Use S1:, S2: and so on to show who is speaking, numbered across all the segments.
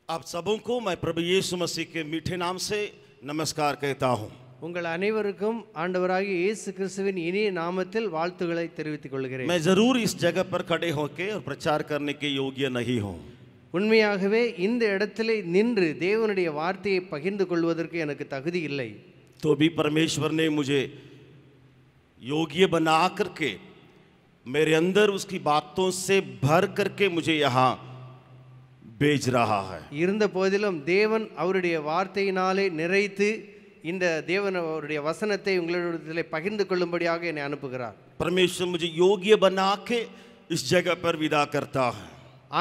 S1: आप सबों को मैं प्रभु यीशु मसीह के मीठे नाम से नमस्कार कहता हूँ।
S2: உங்கள் அனைவருக்கும் ஆண்டவராகிய இயேசு கிறிஸ்துவின் இனிய நாமத்தில் வாழ்த்துக்களை தெரிவித்துக் கொள்கிறேன்.
S1: मैं जरूर इस जगह पर खड़े होकर और प्रचार करने के योग्य नहीं हूँ।
S2: உண்மையாகவே இந்த இடத்திலே நின்று தேவனுடைய வார்த்தையை பகிர்ந்து கொள்வதற்கு எனக்கு தகுதி இல்லை.
S1: तो भी परमेश्वर ने मुझे योग्य बना करके मेरे अंदर उसकी बातों से भर करके मुझे यहाँ भेज रहा है।
S2: இருந்த போதிலும் தேவன் அவருடைய வார்த்தையினாலே நிறைத்து இந்த தேவன் அவருடைய வசனத்தை உங்களிடத்திலே பகிர்ந்து கொள்ளும்படியாக என்னை அனுப்புகிறார்.
S1: परमेश्वर मुझे योग्य बना के इस जगह पर विदा करता है।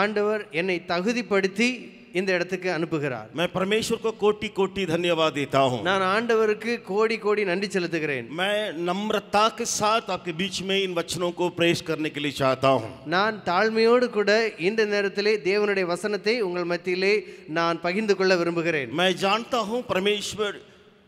S2: ஆண்டவர் என்னை தகுதிப்படுத்தி இந்த இடத்துக்கு அனுப்புகிறார்.
S1: मैं परमेश्वर को कोटि कोटि धन्यवाद देता हूँ।
S2: நான் ஆண்டவருக்கு கோடி கோடி நன்றி செலுத்துகிறேன்.
S1: मैं नम्रता के साथ आपके बीच में इन वचनों को प्रेष करने के लिए चाहता हूँ।
S2: நான் தாழ்மையோடு கூட இந்த நேரத்திலே தேவனுடைய வசனத்தை உங்கள் மத்தியிலே நான் பகிர்ந்து கொள்ள விரும்புகிறேன்.
S1: मैं जानता हूँ परमेश्वर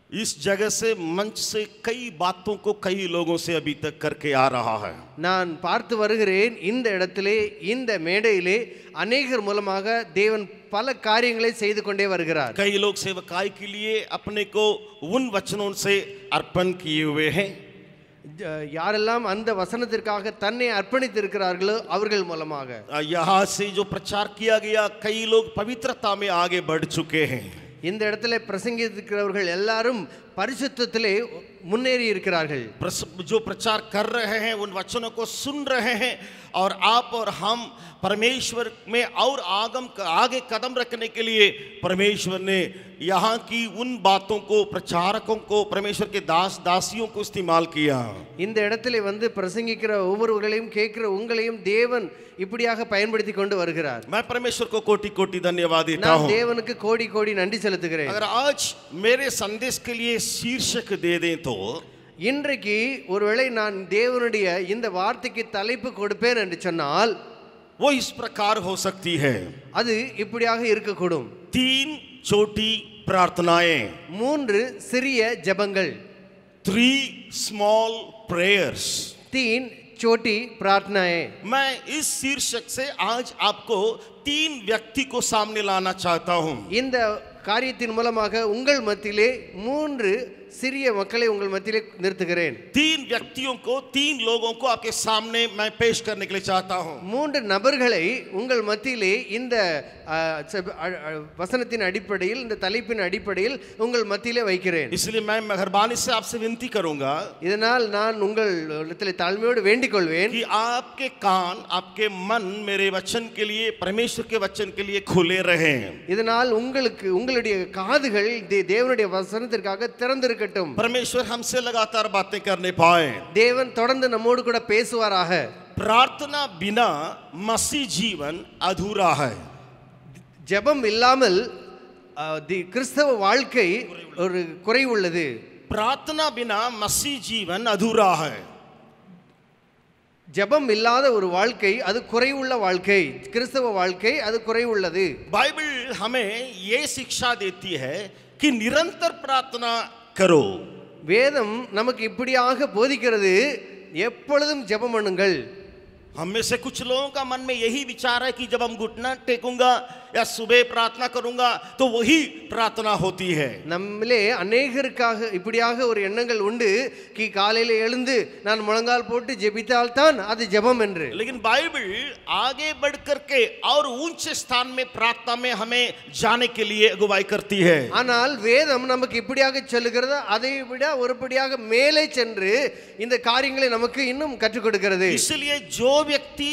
S1: इस जगह से मंच से कई बातों को कई लोगों से अभी तक करके आ रहा है।
S2: நான் பார்த்து வருகிறேன் இந்த இடத்திலே இந்த மேடையிலே अनेகர் மூலமாக தேவன் பல காரியங்களை செய்து கொண்டே வருகிறார்.
S1: कई लोग सेवकाई के लिए अपने को उन वचनों से अर्पण किए हुए हैं।
S2: யாரெல்லாம் அந்த வசனத்திற்காக தன்னை அர்ப்பணித்திருக்கிறார்களோ அவர்கள் மூலமாக
S1: यहाँ से जो प्रचार किया गया कई लोग पवित्रता में आगे बढ़ चुके हैं।
S2: இந்த இடத்துல பிரசங்கித்திருக்கிறவர்கள் எல்லாரும் பரிசுத்தத்திலே முன்னேறி இருக்கிறார்கள்.
S1: जो प्रचार कर रहे हैं उन वचनों को सुन रहे हैं और आप और हम परमेश्वर में और आगे कदम रखने के लिए परमेश्वर ने यहाँ की उन बातों को प्रचारकों को परमेश्वर के दास दासियों को इस्तेमाल किया।
S2: இந்த இடத்திலே வந்து பிரசங்கிக்கிற ஒவ்வொருவர்களையும் கேட்கிற உங்களையும் தேவன் இப்படியாக பயன்படுத்தி கொண்டு வருகிறார்.
S1: मैं परमेश्वर को कोटि कोटि धन्यवाद देता हूँ।
S2: நான் தேவனுக்கு கோடி கோடி நன்றி செலுத்துகிறேன்.
S1: अगर आज मेरे संदेश के लिए शीर्षक दे दें तो
S2: இன்றைக்கு ஒருவேளை நான் தேவனுடைய இந்த வார்த்தைக்கு தலைப்பு கொடுப்பேன் என்று சொன்னால்
S1: वो इस प्रकार हो सकती है।
S2: அது இப்படியாக இருக்கக்கூடும்.
S1: 3 छोटी प्रार्थनाएं,
S2: 3 சிறிய ஜெபங்கள்,
S1: 3 small prayers।
S2: 3 छोटी प्रार्थनाएं।
S1: मैं इस शीर्षक से आज आपको 3 व्यक्ति को सामने लाना चाहता हूं।
S2: இந்த காரியத்தின் மூலமாக உங்கள் மத்தியிலே 3 சிறிய மக்களை உங்கள் மத்தியிலே நிறுத்துகிறேன்.
S1: 3 व्यक्तियों को 3 लोगों को आपके सामने मैं पेश करने के लिए चाहता हूं।
S2: 3 நபர்களை உங்கள் மத்தியிலே இந்த வசனத்தின் அடிப்படையில் இந்த தலைப்பின் அடிப்படையில் உங்கள் மத்தியிலே வைக்கிறேன்.
S1: इसलिए मैं मेहरबानी से आपसे विनती करूंगा
S2: இதனால் நான் உங்கள் இடத்திலே தாழ்மையோடு வேண்டிக் கொள்வேன்
S1: कि आपके कान आपके मन मेरे वचन के लिए परमेश्वर के वचन के लिए खुले रहें।
S2: இதனால் உங்களுடைய காதுகள் தேவனுடைய வசனத்திற்காக திறந்திருக்கட்டும்.
S1: परमेश्वर हमसे लगातार बातें करने पाए।
S2: தேவன் தொடர்ந்து நம்மோடு கூட பேசுவாராக.
S1: प्रार्थना बिना मसीह जीवन अधूरा है।
S2: ஜெபம் இல்லாமல் கிறிஸ்தவ வாழ்க்கை ஒரு குறை உள்ளது.
S1: प्रार्थना बिना मसीह जीवन अधूरा है।
S2: ஜெபம் இல்லாத ஒரு வாழ்க்கை அது குறைவுள்ள வாழ்க்கை. கிறிஸ்தவ வாழ்க்கை அது குறைவுள்ளது.
S1: बाइबल हमें ये शिक्षा देती है कि निरंतर प्रार्थना करो।
S2: வேதம் நமக்கு இப்படியாக போதிக்கிறது, எப்பொழுதும் ஜெபம் பண்ணுங்கள்.
S1: हम में से कुछ लोगों का मन में यही विचार है कि जब हम घुटना टेकूंगा या सुबह प्रार्थना करूंगा तो वही प्रार्थना होती है।
S2: நம்மிலே अनेகருக்காக இப்படியாக ஒரு எண்ணங்கள் உண்டு कि காலையில எழுந்து நான் முழங்கால் போட்டு ஜெபித்தால் தான் அது ஜெபம் என்று.
S1: लेकिन बाइबल आगे बढ़ करके और ऊंचे स्थान में प्रार्थना में हमें जाने के लिए अगुवाई करती है।
S2: ஆனால் வேதம் நமக்கு இப்படியாக சொல்லுகிறது, அதை விட ஒருபடியாக மேலே சென்று இந்த காரியங்களை நமக்கு இன்னும் கற்றுக் கொடுக்கிறது.
S1: इसलिए जो व्यक्ति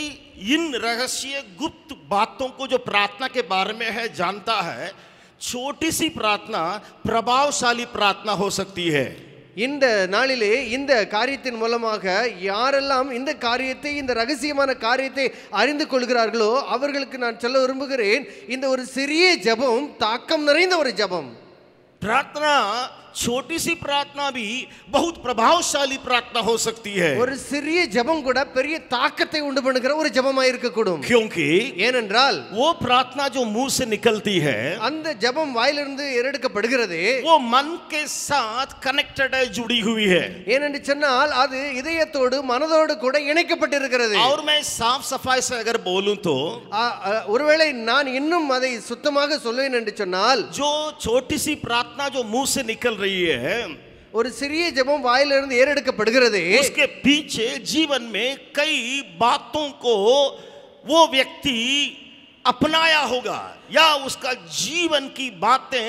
S1: इन रहस्य गुप्त बातों को जो प्रार्थना के बारे में है जानता है, छोटी सी प्रार्थना प्रभावशाली प्रार्थना हो सकती है।
S2: இந்த நாளிலே இந்த காரியத்தின் மூலமாக யாரெல்லாம் இந்த காரியத்தை இந்த ரகசியமான காரியத்தை அறிந்து கொள்கிறார்களோ அவர்களுக்கு நான் சொல்ல விரும்புகிறேன், இந்த ஒரு சிறிய ஜெபம் தாக்கம் நிறைந்த ஒரு ஜெபம்.
S1: प्रार्थना छोटी सी प्रार्थना भी बहुत प्रभावशाली प्रार्थना हो सकती है,
S2: ஒரு சிறிய ஜெபம் கூட பெரிய தாக்கத்தை உண்டு பண்ணுகிற ஒரு ஜெபமாய் இருக்கக்கூடும்.
S1: क्योंकि
S2: ஏனென்றால்
S1: वो प्रार्थना जो मुंह से निकलती है
S2: அந்த ஜெபம் வாயிலிருந்து ஏறெடுக்கப்படுகிறது,
S1: वो मन के साथ कनेक्टेड है, जुड़ी हुई है.
S2: ஏனென்று சொன்னால் அது இதயத்தோடு மனதோடு கூட இணைக்கப்பட்டிருக்கிறது.
S1: और मैं साफ सफाई से अगर बोलूं तो
S2: ஒருவேளை நான் இன்னும் அதை சுத்தமாக சொல்வேன் என்று சொன்னால்,
S1: जो छोटी सी प्रार्थना जो मुंह से निकल रही है,
S2: ஒரு சிறிய ஜெபம் வாயிலிருந்து ஏறெடுக்கப்படுகிறது,
S1: उसके पीछे जीवन में कई बातों को वो व्यक्ति अपनाया होगा, या उसका जीवन की बातें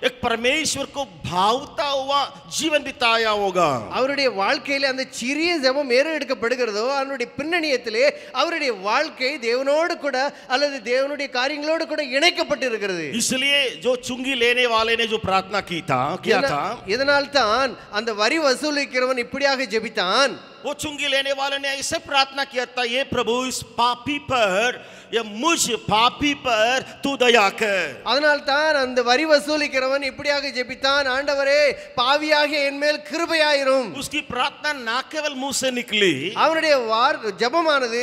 S1: एक परमेश्वर को भावता हुआ जीवन बिताया होगा.
S2: அவருடைய வாழ்க்கையில அந்த சிறிய ஜெபம் ஏறெடுக்கப்படுகிறதோ அதனுடைய பின்னணியத்திலே அவருடைய வாழ்க்கை தேவனோடு கூட அல்லது தேவனுடைய காரியங்களோடு கூட இணைக்கப்பட்டிருக்கிறது.
S1: इसलिए जो चुंगी लेने वाले ने जो प्रार्थना किया था,
S2: இதனால் தான் அந்த வரி வசூலிக்கிறவன் இப்படியாக ஜெபித்தான்.
S1: वो चुंगी लेने वाले ने ऐसे प्रार्थना किया था, ये प्रभु इस पापी पर या मुझ पापी पर तू दया कर.
S2: அதனால் தான் அந்த வரி வசூலிக்கிறவன் இப்படியாக ஜெபித்தான், ஆண்டவரே பாவியாகிய என் மேல் கிருபையாயிரும்.
S1: उसकी प्रार्थना ना केवल मुंह से निकली,
S2: அவனுடைய ஜெபமானது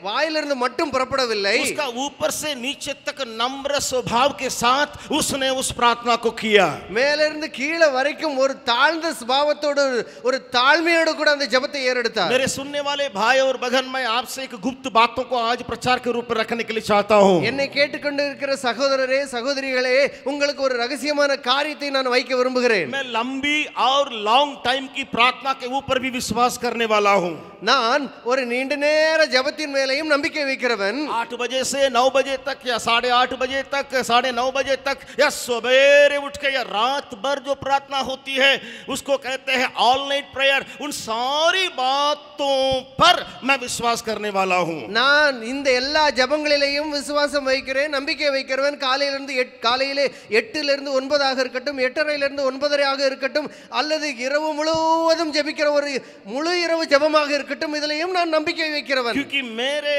S2: வாயிலிருந்து மட்டும் புறப்படவில்லை,
S1: उसका ऊपर से नीचे तक नम्र स्वभाव के साथ उसने उस प्रार्थना को किया.
S2: மேலிருந்து கீழே வரைக்கும் ஒரு தாழ்ந்த சுபாவத்தோடு ஒரு தாழ்மையோடு கூட அந்த ஜெபத்தை ஏறெடுத்தார்.
S1: मेरे सुनने वाले भाई और बहन, मैं आपसे एक गुप्त बातों को आज प्रचार के रूप में रखने के लिए चाहता हूं.
S2: என்னை கேட்டுக்கொண்டிருக்கிற சகோதரரே சகோதரிகளே, உங்களுக்கு ஒரு ரகசியமான காரியத்தை நான் வைக்க விரும்புகிறேன்.
S1: मैं लंबी और लॉन्ग टाइम की प्रार्थना के ऊपर भी विश्वास करने वाला हूं.
S2: நான் ஒரு நீண்ட நேர ஜெபத்தின் மேலேயும் நம்பிக்கை வைக்கிறவன்.
S1: 8 बजे से 9 बजे तक या 8:30 बजे तक, 9:30 बजे तक, या सवेरे उठ के या रात भर जो प्रार्थना होती है उसको कहते हैं ऑल नाइट प्रेयर. उन सारी बातों पर मैं विश्वास करने वाला हूं.
S2: நான் இந்த எல்லா ஜெபங்களிலேயும் விசுவாசம் வைக்கிறேன், நம்பிக்கை வைக்கிறவன். காலையிலிருந்து 8 ஆக இருக்கட்டும், 8:30 9:30 இருக்கட்டும், அல்லது இரவு முழுவதும் ஜெபிக்கிற ஒரு முழு இரவு ஜெபமாக இருக்கட்டும், இதிலேயும் நான் நம்பிக்கை வைக்கிறவன்.
S1: क्योंकि मेरे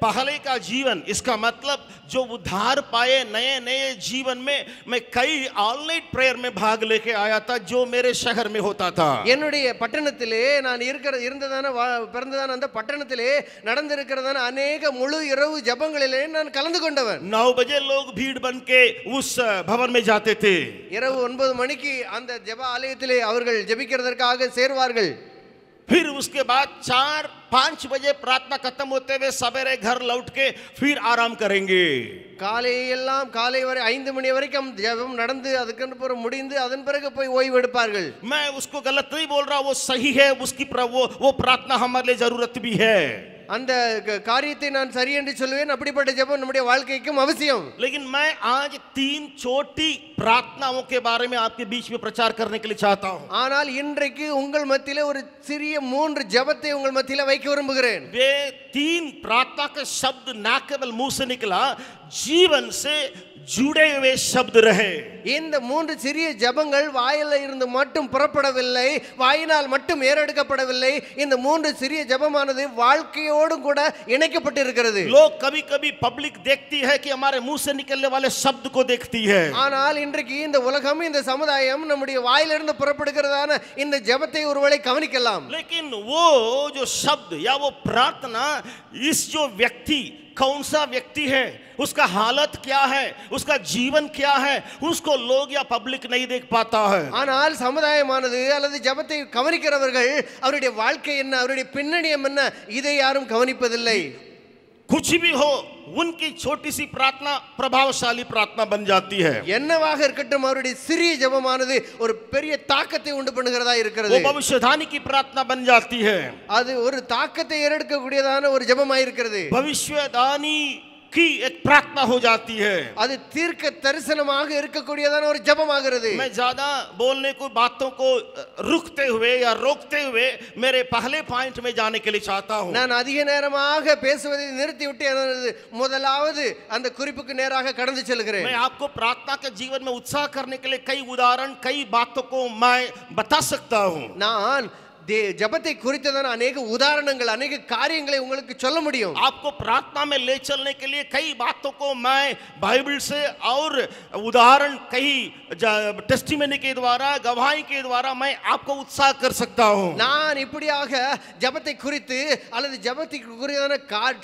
S1: पहले का जीवन, इसका मतलब जो उद्धार पाए नए नए जीवन में मैं कई ऑनलाइन प्रेयर में भाग लेके आया था, जो मेरे शहर में होता था.
S2: என்னுடைய பட்டணத்திலே நான் பிறந்ததான அந்த பட்டணத்திலே நடந்திருக்கிறதான अनेक முழு இரவு ஜெபங்களிலே நான் கலந்து கொண்டவன்.
S1: 9 बजे लोग भीड़ बन के उस भवन में जाते थे.
S2: இரவு 9 மணிக்கு அந்த ஜெப ஆலயத்திலே அவர்கள் ஜெபிக்கிறதற்காக சேர்வார்கள்.
S1: फिर उसके बाद 4-5 बजे प्रार्थना खत्म होते हुए सवेरे घर लौट के फिर आराम करेंगे.
S2: காலை வரை 5 மணி வரைக்கும் ஜெபம் நடந்து அதுக்கு பிறகு முடிந்து அதன் பிறகு போய் ஓய்வு எடுப்பார்கள்.
S1: मैं उसको गलत नहीं बोल रहा, वो सही है. उसकी वो प्रार्थना हमारे लिए जरूरत भी है.
S2: அந்த காரியத்தை நான் சரி என்று சொல்வேன். அப்படிப்பட்ட ஜெபம் நம்முடைய வாழ்க்கைக்கும் அவசியம்.
S1: लेकिन मैं आज 3 छोटी प्रार्थनाओं के बारे में आपके बीच में प्रचार करने के लिए चाहता हूं.
S2: ஆனால் இன்றைக்கு உங்கள் மத்தியிலே ஒரு சிறிய 3 ஜெபத்தை உங்கள் மத்தியிலே வைக்க விரும்புகிறேன்.
S1: वे 3 प्रार्थना के शब्द ना केवल मुंह से निकला, जीवन से जुड़े हुए शब्द रहे.
S2: இந்த 3 சிறிய ஜெபங்கள் வாயில இருந்து மட்டும் புறப்படவில்லை, வாயினால் மட்டும் ஏறெடுக்கப்படவில்லை. இந்த 3 சிறிய ஜெபமானது வாழ்க்கையோடு கூட இணைக்கப்பட்டிருக்கிறது.
S1: लोग कभी-कभी पब्लिक देखती है कि हमारे मुंह से निकलने वाले शब्द को देखती है.
S2: ஆனால் இன்றைக்கு இந்த உலகம், இந்த சமுதாயம் நம்முடைய வாயிலிருந்து புறப்படுகிறதான இந்த ஜெபத்தை ஒருவேளை கவனிக்கலாம்.
S1: लेकिन वो जो शब्द या वो प्रार्थना, इस जो व्यक्ति कौन सा व्यक्ति है, उसका हालत क्या है, उसका जीवन क्या है, उसको लोग या पब्लिक नहीं देख पाता है.
S2: ஆனால் சமுதாயமானது அல்லது ஜெபத்தை கவனிக்கிறவர்கள் அவருடைய வாழ்க்கை என்ன, அவருடைய பின்னணியம் என்ன, இதை யாரும் கவனிப்பதில்லை.
S1: कुछ भी हो, उनकी छोटी सी प्रार्थना प्रभावशाली प्रार्थना बन जाती है.
S2: என்னவாக இருக்கட்டும், அவருடைய சிறிய ஜெபமானது ஒரு பெரிய தாக்கத்தை உண்டு பண்ணுகிறதா இருக்கிறது.
S1: वो भविष्यवाणी की प्रार्थना बन जाती है.
S2: அது ஒரு தாக்கத்தை ஏறெடுக்கக்கூடியதான ஒரு ஜெபமாய் இருக்கிறது.
S1: भविष्यवाणी की एक प्रार्थना हो जाती है.
S2: அது தீர்க்க தரிசனமாக இருக்கக்கூடியதான ஒரு ஜெபமாகிறது.
S1: मैं ज्यादा बोलने को बातों को रुकते हुए या रोकते हुए मेरे पहले पॉइंट में जाने के लिए चाहता हूं.
S2: நான் அதிக நேரமாக பேசுவதை நிறுத்திவிட்டு முதலாவது அந்த குறிப்புக்கு நேராக கடந்து செல்கிறேன்.
S1: मैं आपको प्रार्थना के जीवन में उत्साह करने के लिए कई उदाहरण, कई बातों को मैं बता सकता हूं.
S2: நான் ஜெபத்தை குறித்ததான अनेक உதாரணங்கள் अनेक காரியங்களை உங்களுக்கு சொல்ல முடியும்.
S1: आपको प्रार्थना में ले चलने के लिए कई बातों को मैं बाइबल से और उदाहरण कई टेस्टिमनी के द्वारा गवाही के द्वारा मैं आपको उत्साह कर सकता हूं.
S2: நான் இப்படியாக ஜெபத்தை குறித்து அல்லது ஜெபத்துக்கு குறித்தான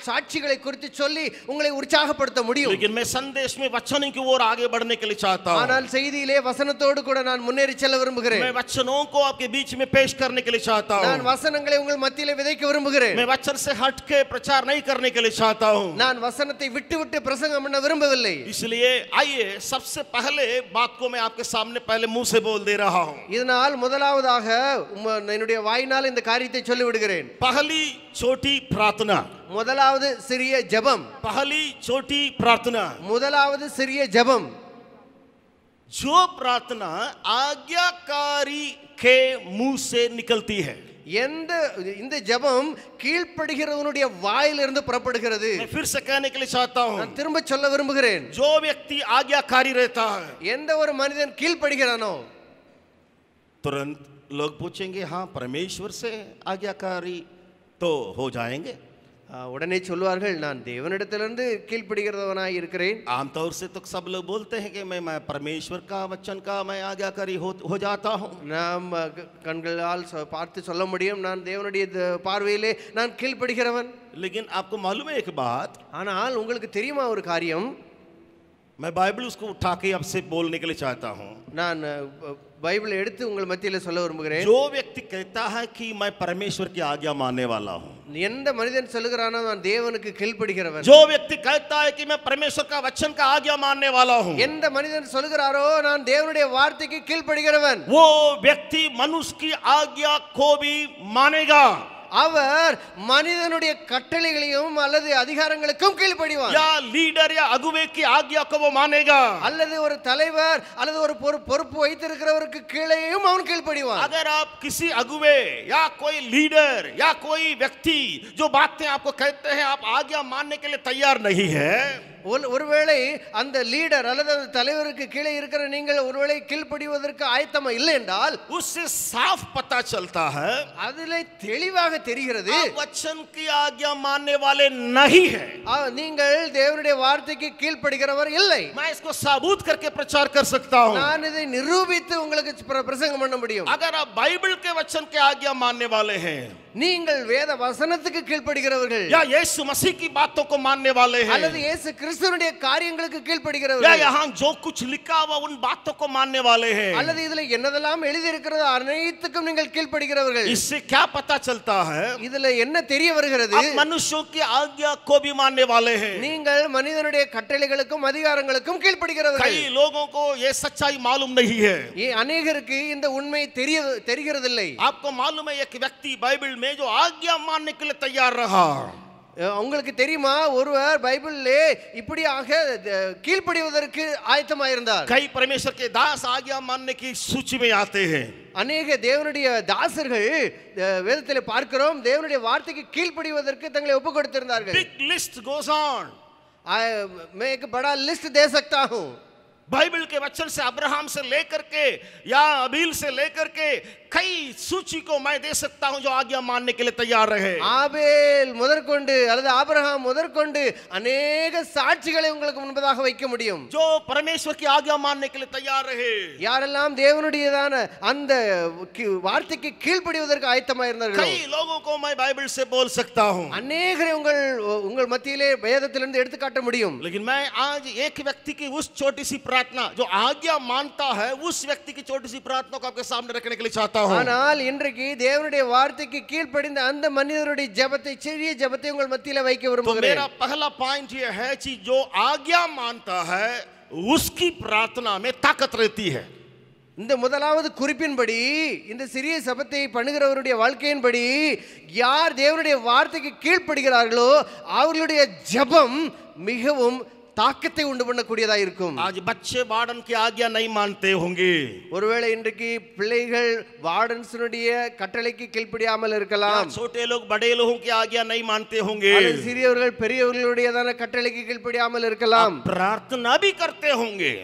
S2: சாட்சிகளை குறித்து சொல்லி உங்களை உற்சாகப்படுத்த முடியும்.
S1: लेकिन मैं संदेश में वचन की ओर आगे बढ़ने के लिए चाहता हूं.
S2: ஆனால் செய்தியிலே வசனத்தோடு கூட நான் முன்னேறி செல்ல விரும்புகிறேன்.
S1: मैं वचनों को आपके बीच में पेश करने के लिए चाहता हूं.
S2: நான் वचनங்களை உங்கள் மத்தியிலே விதைக்க விரும்புகிறேன்.
S1: मैं वचन से हट के प्रचार नहीं करने के लिए चाहता हूं.
S2: நான் வசனத்தை விட்டு பிரசங்கம் பண்ண விரும்பவில்லை.
S1: इसलिए आइए सबसे पहले बात को मैं आपके सामने पहले मुंह से बोल दे रहा हूं.
S2: இதனால் முதலாவதாக என்னுடைய வாயினால் இந்த காரியத்தை சொல்லி விடுகிறேன்.
S1: पहली छोटी प्रार्थना.
S2: முதலாவது சிறிய ஜெபம்.
S1: पहली छोटी प्रार्थना.
S2: முதலாவது சிறிய ஜெபம்.
S1: जो प्रार्थना आज्ञाकारी के मुंह से निकलती है.
S2: இந்த ஜெபம் கீழ்ப்படுகிறவனுடைய வாயிலிருந்து புறப்படுகிறது.
S1: मैं फिर से कहने के लिए चाहता हूं.
S2: நான் திரும்ப சொல்ல விரும்புகிறேன்.
S1: जो व्यक्ति आज्ञाकारी रहता है,
S2: எந்த ஒரு மனிதன் கீழ்ப்படுகிறானோ
S1: तुरंत लोग पूछेंगे हाँ परमेश्वर से आज्ञाकारी तो हो जाएंगे.
S2: உடனே சொல்வார்கள் நான் தேவனிடத்திலிருந்து கீழ்ப்படுகிறவனாய் இருக்கிறேன்.
S1: आमतौर से तो सब लोग बोलते हैं कि मैं परमेश्वर का वचन का मैं आज्ञाकारी हो जाता हूँ.
S2: நாம் கண்களால் பார்த்து சொல்ல முடியும் நான் தேவனுடைய பார்வையிலே நான் கீழ்ப்படுகிறவன்.
S1: लेकिन आपको मालूम है एक बात,
S2: ஆனால் உங்களுக்கு தெரியுமா ஒரு காரியம்,
S1: मैं बाइबल उसको उठा के आपसे बोलने के लिए चाहता हूँ.
S2: நான் பைபிளை எடுத்து உங்கள் மத்தியில சொல்ல விரும்புகிறேன்.
S1: जो व्यक्ति कहता है कि मैं परमेश्वर की आज्ञा मानने वाला हूँ,
S2: எந்த மனிதன் சொல்லுகிறானோ நான் தேவனுக்கு கீழ்ப்படுகிறவன்.
S1: जो व्यक्ति कहता है कि मैं परमेश्वर का वचन का आज्ञा मानने वाला हूँ,
S2: எந்த மனிதன் சொல்லுகிறாரோ நான் தேவனுடைய வார்த்தைக்கு கீழ்ப்படுகிறவன்,
S1: वो व्यक्ति मनुष्य की आज्ञा को भी मानेगा.
S2: அவர் மனிதனுடைய கட்டளைகளையும் அல்லது அதிகாரங்களுக்கும் கீழ்ப்படிவான்.
S1: या लीडर या अगुवे की आज्ञा को वो मानेगा.
S2: அல்லது ஒரு தலைவர் அல்லது ஒரு பொறுப்பு வைத்திருக்கிறவருக்கு கீழேயும் அவன் கீழ்ப்படிவான்.
S1: अगर आप किसी अगुवे या कोई लीडर या कोई व्यक्ति जो बातें आपको कहते हैं आप आज्ञा मानने के लिए तैयार नहीं है,
S2: ஒருவேளை அந்த லீடர் அல்லது அந்த தலைவருக்கு கீழே இருக்கிற நீங்கள் ஒருவேளை கீழ்ப்படிவதற்கு ஆயத்தமா இல்லை என்றால்
S1: उससे साफ पता चलता है
S2: அதிலே தெளிவாக தெரிகிறது
S1: आप वचन की आज्ञा मानने वाले नहीं है.
S2: நீங்கள் தேவனுடைய வார்த்தைக்கு கீழ்ப்படுகிறவர் இல்லை.
S1: मैं इसको साबूत करके प्रचार कर सकता हूं.
S2: நான் இதை நிரூபித்து உங்களுக்கு பிரசங்கம் பண்ண முடியும்.
S1: अगर आप बाइबल के वचन के आज्ञा मानने वाले हैं,
S2: நீங்கள் வேத வசனத்துக்கு கீழ்ப்படுகிறவர்கள்,
S1: या यीशु मसीह की बातों को मानने वाले हैं,
S2: அல்லது இயேசு கிறிஸ்துவினுடைய காரியங்களுக்கு
S1: या
S2: கீழ்ப்படுகிறவர்கள்,
S1: यहाँ जो कुछ लिखा हुआ उन बातों को मानने वाले हैं,
S2: அல்லது இதுல என்னதெல்லாம் எழுதி இருக்கிறதோ அனைத்துக்கும் நீங்கள் கீழ்ப்படுகிறவர்கள்,
S1: इससे क्या पता चलता है
S2: இதுல என்ன தெரிய வருகிறது,
S1: आप मनुष्यों की आज्ञा को भी मानने वाले हैं.
S2: நீங்கள் மனிதனுடைய கட்டளைகளுக்கும் அதிகாரங்களுக்கும் கீழ்ப்படுகிறவர்கள்.
S1: कई लोगों को ये सच्चाई मालूम नहीं है.
S2: अनेகருக்கு இந்த உண்மை தெரிகிறதில்லை.
S1: आपको मालूम है एक व्यक्ति बाइबल में जो आज्ञा मानने के लिए तैयार रहा,
S2: உங்களுக்கு தெரியுமா ஒருவர் பைபிளிலே இப்படியாக கீழ்ப்படிவதற்கு ஆயத்தமாக இருந்தார்.
S1: कई परमेश्वर के दास आज्ञा मानने की सूची में आते हैं.
S2: अनेक தேவனுடைய தாசர்கள் வேதத்திலே பார்க்கிறோம் தேவனுடைய வார்த்தைக்கு கீழ்ப்படிவதற்கு தங்களை ஒப்பு கொடுத்திருந்தார்கள்.
S1: Big list goes on.
S2: मैं एक बड़ा लिस्ट दे सकता हूं.
S1: बाइबल के वचन से अब्राहम से लेकर के या अबील से लेकर के कई सूची को मैं दे सकता हूं जो आज्ञा मानने के लिए तैयार रहे.
S2: ஆபேல் முதற்கொண்டு அல்லது ஆபிரகாம் முதற்கொண்டு अनेक சாட்சிகளை உங்களுக்கு முன்பதாக வைக்க முடியும்.
S1: जो परमेश्वर की आज्ञा मानने के लिए तैयार रहे,
S2: யாரெல்லாம் தேவனுடையதான அந்த வார்த்தைக்கு கீழ்ப்படிவதற்கு ஆயத்தமாக இருந்தார்கள்.
S1: कई लोगों को मैं बाइबल से बोल सकता हूं.
S2: अनेकரை உங்கள் मத்தியிலே வேதத்திலிருந்து எடுத்து காட்ட முடியும்.
S1: लेकिन मैं आज एक व्यक्ति की उस छोटी सी प्रार्थना जो आज्ञा मानता है उस व्यक्ति की छोटी सी प्रार्थना को आपके सामने रखने के लिए चाहता हूं.
S2: ஆனால் இன்றைக்கு தேவனுடைய வார்த்தைக்கு கீழ்ப்படிந்த அந்த மனிதருடைய ஜெபத்தை சிறிய ஜெபத்தை உங்கள் மத்தியிலே வைக்க விரும்புகிறேன்.
S1: तो मेरा पहला पॉइंट ये है कि जो आज्ञा मानता है उसकी प्रार्थना में ताकत रहती है.
S2: இந்த முதலாவது குறிப்பின்படி இந்த சிறிய ஜெபத்தை பண்ணுகிறவருடைய வாழ்க்கையின்படி யார் தேவனுடைய வார்த்தைக்கு கீழ்ப்படுகிறார்களோ அவர்களுடைய ஜெபம் மிகவும் தாக்கத்தை உண்டு பண்ணக்கூடியதா இருக்கும்.
S1: आज बच्चे वार्डन की आज्ञा नहीं मानते होंगे.
S2: ஒருவேளை இன்றைக்கு பிள்ளைகள் வார்டன்ஸ்னுடைய கட்டளைக்கு கீழ்ப்படியாமல் இருக்கலாம்.
S1: छोटे लोग बड़े लोगों की आज्ञा नहीं मानते होंगे.
S2: சிறியவர்கள் பெரியவர்களுடையதான கட்டளைக்கு கீழ்ப்படியாமல் இருக்கலாம்.
S1: प्रार्थना भी करते होंगे.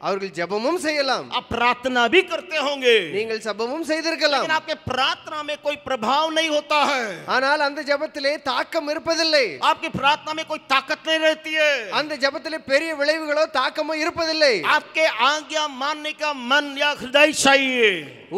S2: அவர்கள் ஜெபமும் செய்யலாம்,
S1: आप प्रार्थना भी करते होंगे,
S2: நீங்கள் ஜெபமும் செய்திருக்கலாம்.
S1: लेकिन आपके प्रार्थना में कोई प्रभाव नहीं होता है,
S2: ஆனால் அந்த ஜெபத்திலே தாக்கம் இருப்பதில்லை.
S1: आपकी प्रार्थना में कोई ताकत नहीं रहती है,
S2: அந்த ஜெபத்திலே பெரிய விளைவுகளோ தாக்கமோ இருப்பதில்லை.
S1: आपके आज्ञा मानने का मन या हृदय चाहिए.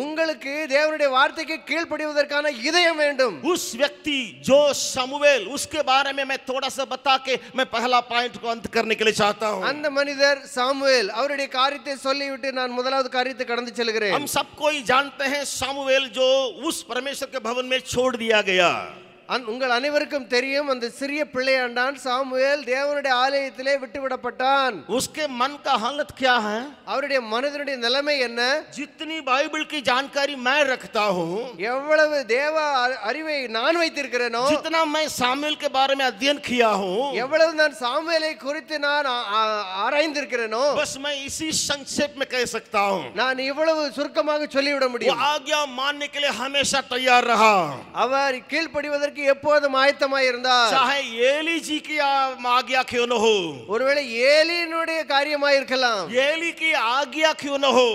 S2: உங்களுக்கு தேவனுடைய வார்த்தைக்கு கீழ்ப்படிவதற்கான இதயம் வேண்டும்.
S1: उस व्यक्ति जो शमूएल, उसके बारे में मैं थोड़ा सा बता के मैं पहला पॉइंट को अंत करने के लिए चाहता हूं.
S2: அந்த மனிதர் சாமுவேல், அவருடைய காரியத்தை சொல்லிவிட்டு நான் முதலாவது காரியத்தை கடந்து செல்கிறேன்.
S1: हम सब कोई जानते हैं शमूएल जो उस परमेश्वर के भवन में छोड़ दिया गया.
S2: உங்கள் அனைவருக்கும் தெரியும், அந்த சிறிய பிள்ளையாண்டான் சாமுவேல் தேவனுடைய ஆலயத்திலே விட்டுவிடப்பட்டான்.
S1: उसके मन का हालत क्या है?
S2: அவருடைய மனதினுடைய நிலைமை என்ன?
S1: जितनी बाइबल की जानकारी मैं रखता हूँ,
S2: எவ்வளவு தேவ அறிவை நான் வைத்திருக்கிறேனோ,
S1: जितना मैं सामुएल के बारे में अध्ययन किया हूँ,
S2: எவ்வளவு நான் சாமுவேலை குறித்து நான் ஆராய்ந்திருக்கிறேனோ,
S1: बस मैं इसी संक्षेप में कह सकता हूँ.
S2: நான் இவ்வளவு சுருக்கமாக சொல்லிவிட
S1: वो
S2: முடியும்.
S1: आज्ञा मानने के लिए हमेशा तैयार रहा,
S2: அவர் கீழ்ப்படிவதற்கு எப்போதும் ஆயத்தமாய் இருந்தார்.
S1: चाहे एली जी की आज्ञा क्यों न हो,
S2: ஒருவேளை ஏலியினுடைய காரியமாய் இருக்கலாம்,
S1: एली की आज्ञा क्यों न हो,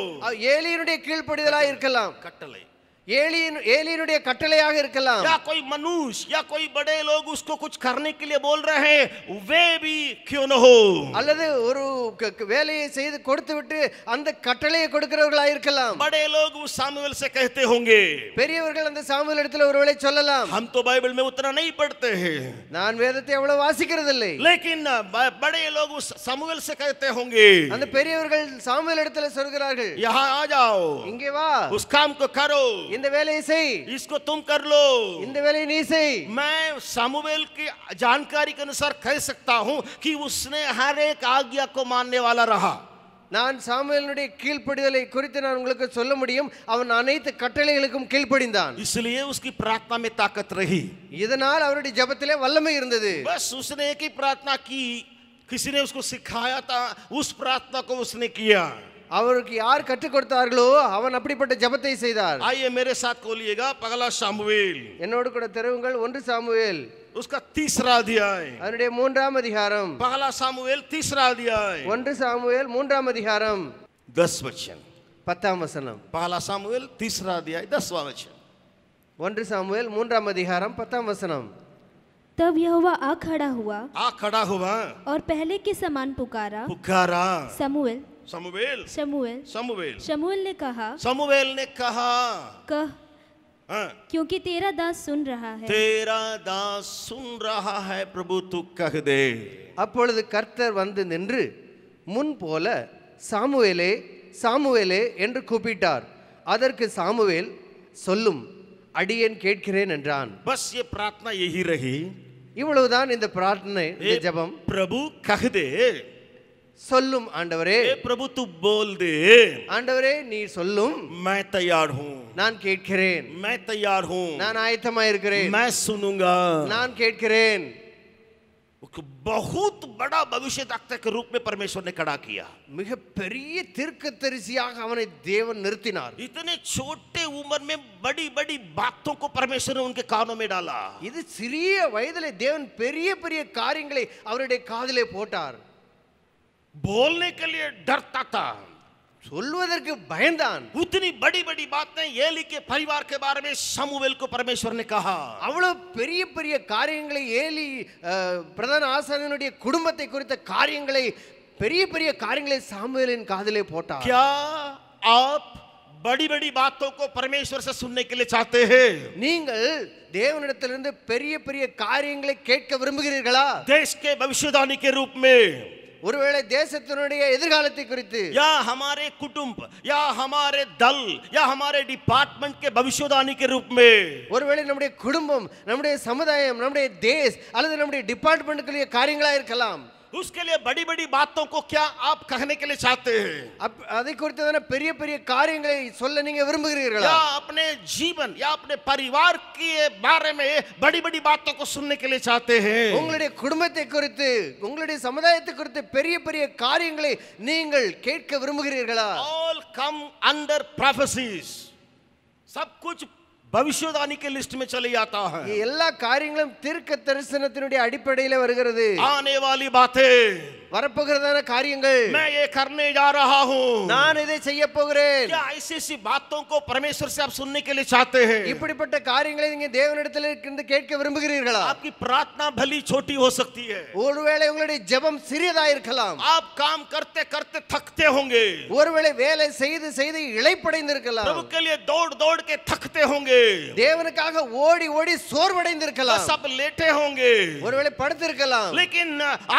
S2: ஏலியினுடைய கீழ்ப்படிதலாய் இருக்கலாம்,
S1: कटले
S2: ஏலியினுடைய கட்டளையாக இருக்கலாம்,
S1: या कोई मनुष्य या कोई बड़े लोग उसको कुछ करने के लिए बोल रहे हैं, वे भी क्यों न हो,
S2: அல்லது ஒரு வேலையை செய்து கொடுத்துவிட்டு அந்த கட்டளையை கொடுக்கிறவர்களாக இருக்கலாம்.
S1: बड़े लोग उस सामुएल से कहते होंगे.
S2: பெரியவர்கள் அந்த சாமுவேல் இடத்துல ஒருவேளை சொல்லலாம்,
S1: हम तो बाइबल में उतना नहीं पढ़ते हैं,
S2: நான் வேதத்தை அவ்வளவு வாசிக்கிறதில்லை.
S1: लेकिन बड़े लोग उस सामुएल से कहते होंगे,
S2: அந்த பெரியவர்கள் சாமுவேல் இடத்துல சொல்கிறார்கள்,
S1: यहाँ आ जाओ,
S2: இங்கே வா,
S1: उस काम को करो,
S2: இந்த வேலையை செய்,
S1: इसको तुम कर लो.
S2: இந்த வேலையை நீ செய்.
S1: मैं सामुएल की जानकारी के अनुसार कह सकता हूं कि उसने हर एक आज्ञा को मानने वाला रहा.
S2: நான் சாமுவேலினுடைய கீழ்ப்படிதலை குறித்து நான் உங்களுக்கு சொல்ல முடியும், அவன் அனைத்து கட்டளைகளுக்கும் கீழ்ப்படிந்தான்.
S1: इसलिए उसकी प्रार्थना में ताकत रही.
S2: இதனால் அவருடைய ஜெபத்திலே வல்லமை இருந்தது.
S1: बस उसने एक ही प्रार्थना की, किसी ने उसको सिखाया था, उस प्रार्थना को उसने किया.
S2: அவருக்கு யார் கற்றுக் கொடுத்தார்களோ அவன் அப்படிப்பட்ட ஜெபத்தை செய்தார்.
S1: आइए मेरे साथ खोलिएगा पहला सामुएल,
S2: என்னோடு கூட திறவுங்கள் 1 சாமுவேல்
S1: उसका तीसरा अध्याय.
S2: அதனுடைய 3ஆம் அதிகாரம்.
S1: पहला सामुएल तीसरा अध्याय
S2: 1 சாமுவேல் 3ஆம் அதிகாரம்
S1: 10 वचन.
S2: 10ஆம் வசனம்.
S1: पहला सामुएल तीसरा अध्याय 10वां वचन.
S2: 1 சாமுவேல் 3ஆம் அதிகாரம் 10ஆம் वचனம்.
S3: तब यहोवा आ खड़ा हुआ
S1: आ खड़ा हुआ
S3: और पहले के समान पुकारा,
S1: पुकारा,
S3: समूएल
S1: समुएल
S3: शमूएल
S1: समुएल
S3: शमूएल ने कहा,
S1: समुएल ने कहा,
S3: कह,
S1: हाँ,
S3: क्योंकि तेरा दास सुन रहा है.
S1: तेरा दास सुन रहा है, प्रभु तू कह दे.
S2: அப்பொழுது கர்த்தர் வந்து நின்று முன் போல சாமுவேலே சாமுவேலே என்று கூப்பிட்டார். அதற்கு சாமுவேல் சொல்லும், அடியேன் கேட்கிறேன் என்றான்.
S1: बस ये प्रार्थना यही रही.
S2: இவ்வளவுதான் இந்த பிரார்த்தனை, இந்த ஜெபம்.
S1: प्रभु कह दे,
S2: சொல்லும் ஆண்டவரே,
S1: प्रभु तू बोल दे,
S2: ஆண்டவரே நீ சொல்லும்,
S1: मैं तैयार हूँ,
S2: நான் கேட்கிறேன்,
S1: मैं तैयार हूँ,
S2: நான் ஆயத்தமாக இருக்கிறேன்,
S1: मैं सुनूंगा.
S2: நான் கேட்கிறேன்.
S1: बहुत बड़ा भविष्यवक्ता के रूप में परमेश्वर ने खड़ा किया.
S2: மிக பெரிய தீர்க்கதரிசியாக அவனை தேவன் நிறுத்தினார்.
S1: इतने छोटे उम्र में बड़ी बड़ी बातों को परमेश्वर ने उनके कानों में डाला.
S2: இது சிறிய வயதிலே தேவன் பெரிய பெரிய காரியங்களை அவருடைய காதிலே போட்டார்.
S1: बोलने के लिए डरता था,
S2: சொல்வதற்கு பயந்தான்.
S1: उतनी बड़ी बड़ी बातें एली के परिवार के बारे में शमूएल को परमेश्वर ने कहा.
S2: அவ்வளவு பெரிய பெரிய காரியங்களை ஏலி பிரதான ஆசாரியனுடைய குடும்பத்தை குறித்த காரியங்களை பெரிய பெரிய காரியங்களை சாமுவேலின் காதிலே போட்டார்.
S1: क्या आप बड़ी बड़ी बातों को परमेश्वर से सुनने के लिए चाहते हैं?
S2: நீங்கள் தேவனிடத்திலிருந்து பெரிய பெரிய காரியங்களை கேட்க விரும்புகிறீர்களா?
S1: देश के भविष्यवाणी के रूप में,
S2: ஒருவேளை தேசத்தினுடைய எதிர்காலத்தை குறித்து,
S1: या हमारे कुटुंब, या हमारे दल, या हमारे डिपार्टमेंट के भविष्यवाणी के रूप में,
S2: ஒருவேளை நம்முடைய குடும்பம், நம்முடைய சமுதாயம், நம்முடைய தேश அல்லது நம்முடைய டிபார்ட்மெண்ட்டுக்குரிய காரியங்களா இருக்கலாம்.
S1: उसके लिए बड़ी बड़ी बातों को क्या आप कहने के लिए चाहते हैं?
S2: அதை குறித்ததான பெரிய பெரிய காரியங்களை சொல்ல நீங்க விரும்புகிறீர்களா?
S1: या अपने जीवन या अपने परिवार के बारे में बड़ी बड़ी बातों को सुनने के लिए चाहते हैं?
S2: உங்களுடைய குடும்பத்தை குறித்து, உங்களுடைய சமுதாயத்தை குறித்து பெரிய பெரிய காரியங்களை நீங்கள் கேட்க விரும்புகிறீர்களா?
S1: All come under prophecies. सब कुछ भविष्यवाणी के लिस्ट में चले जाता है.
S2: எல்லா காரியங்களும் தீர்க்க தரிசனத்தினுடைய அடிப்படையில் வருகிறது.
S1: आने वाली बातें,
S2: வரப்போகிறதான காரியங்கள்
S1: मैं ये करने जा रहा हूँ।
S2: நான் இதை செய்ய போகிறேன்.
S1: क्या ऐसी ऐसी बातों को परमेश्वर से आप सुनने के लिए चाहते हैं?
S2: இப்படிப்பட்ட காரியங்களை நீங்க தேவனிடத்தில் இருந்து கேட்க விரும்புகிறீர்களா?
S1: आपकी प्रार्थना भली छोटी हो सकती है,
S2: ஒருவேளை உங்களுடைய ஜெபம் சிறியதா இருக்கலாம்.
S1: आप काम करते करते थकते होंगे,
S2: ஒருவேளை வேலை செய்து செய்து இளைப்படைந்திருக்கலாம்.
S1: प्रभु के लिए दौड़ दौड़ के थकते होंगे,
S2: தேவனுக்காக ஓடி ஓடி சோர்வடைந்திருக்கலாம்.
S1: सब लेटे होंगे,
S2: ஒருவேளை படுத்திருக்கலாம்.
S1: लेकिन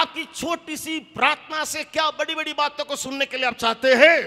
S1: आपकी छोटी सी प्रार्थना से क्या बड़ी बड़ी बातों को सुनने के लिए आप चाहते हैं?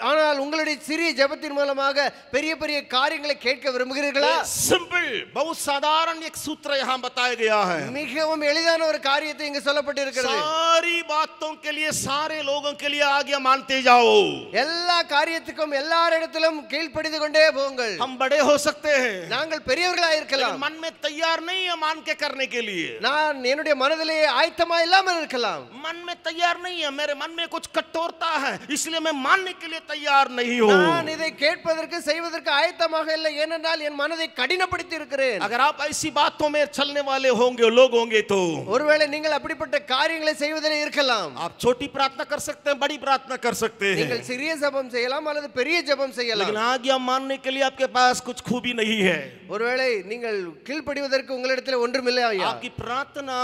S2: ஆனால் உங்களுடைய சிறிய ஜெபத்தின் மூலமாக பெரிய பெரிய காரியங்களை கேட்க விரும்புகிறீர்களா?
S1: सिंपल, बहुत साधारण एक सूत्र यहाँ बताया गया है।
S2: மிகவும் எளிதான ஒரு காரியத்தை இங்கு சொல்லப்பட்டிருக்கிறது.
S1: सारी बातों के लिए सारे लोगों के लिए आज्ञा मानते जाओ।
S2: எல்லா காரியத்துக்கும் எல்லாரிடத்திலும் கீழ்ப்படிந்து கொண்டே போங்கள்.
S1: हम बड़े हो सकते हैं,
S2: நாங்கள் பெரியவர்களா இருக்கலாம்.
S1: मन में तैयार नहीं है मान के करने के लिए।
S2: நான் என்னுடைய மனதிலே ஆயத்தமா இல்லாமல் இருக்கலாம்.
S1: मन में तैयार नहीं है, मेरे मन में कुछ कठोरता है, इसलिए मैं मानने के लिए तैयार नहीं हूँ।
S2: நான் இதை கேட்பதற்கு செய்வதற்கு ஆயத்தமாக இல்லை, ஏனென்றால் என் மனதை கடினப்படுத்தி இருக்கிறேன்.
S1: अगर आप ऐसी बातों में चलने वाले होंगे लोग होंगे तो
S2: ஒருவேளை நீங்கள் அப்படிப்பட்ட காரியங்களை செய்வதிலே இருக்கலாம்.
S1: आप छोटी प्रार्थना कर सकते हैं, बड़ी प्रार्थना कर सकते हैं,
S2: நீங்கள் சிறிய ஜெபம் செய்யலாம் அல்லது பெரிய ஜெபம் செய்யலாம்.
S1: लेकिन आज्ञा मानने के लिए आपके पास कुछ खूबी नहीं है।
S2: ஒருவேளை நீங்கள் கீழ்ப்படிவதற்கு உங்களிடத்தில் ஒன்றுமில்லையா?
S1: आपकी प्रार्थना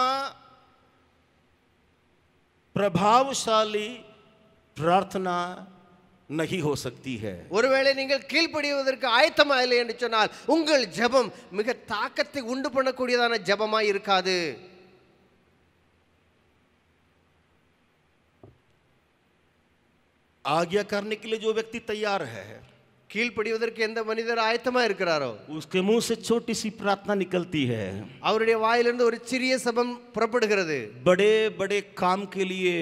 S1: प्रभावशाली प्रार्थना नहीं हो सकती है।
S2: ஒருவேளை நீங்கள் கீழ்ப்படிவதற்கு ஆயத்தமா இல்லை என்று சொன்னால் உங்கள் ஜெபம் மிக தாக்கத்தை உண்டு பண்ணக்கூடியதான ஜெபமாய் இருக்காது.
S1: आज्ञा करने के लिए जो व्यक्ति तैयार है,
S2: கீழ்ப்படிவதற்கு எந்த மனிதர் ஆயத்தமா இருக்கிறாரோ
S1: उसके मुंह से छोटी सी प्रार्थना निकलती है,
S2: அவருடைய வாயிலிருந்து ஒரு சிறிய ஜெபம் புறப்படுகிறது.
S1: बड़े बड़े काम के लिए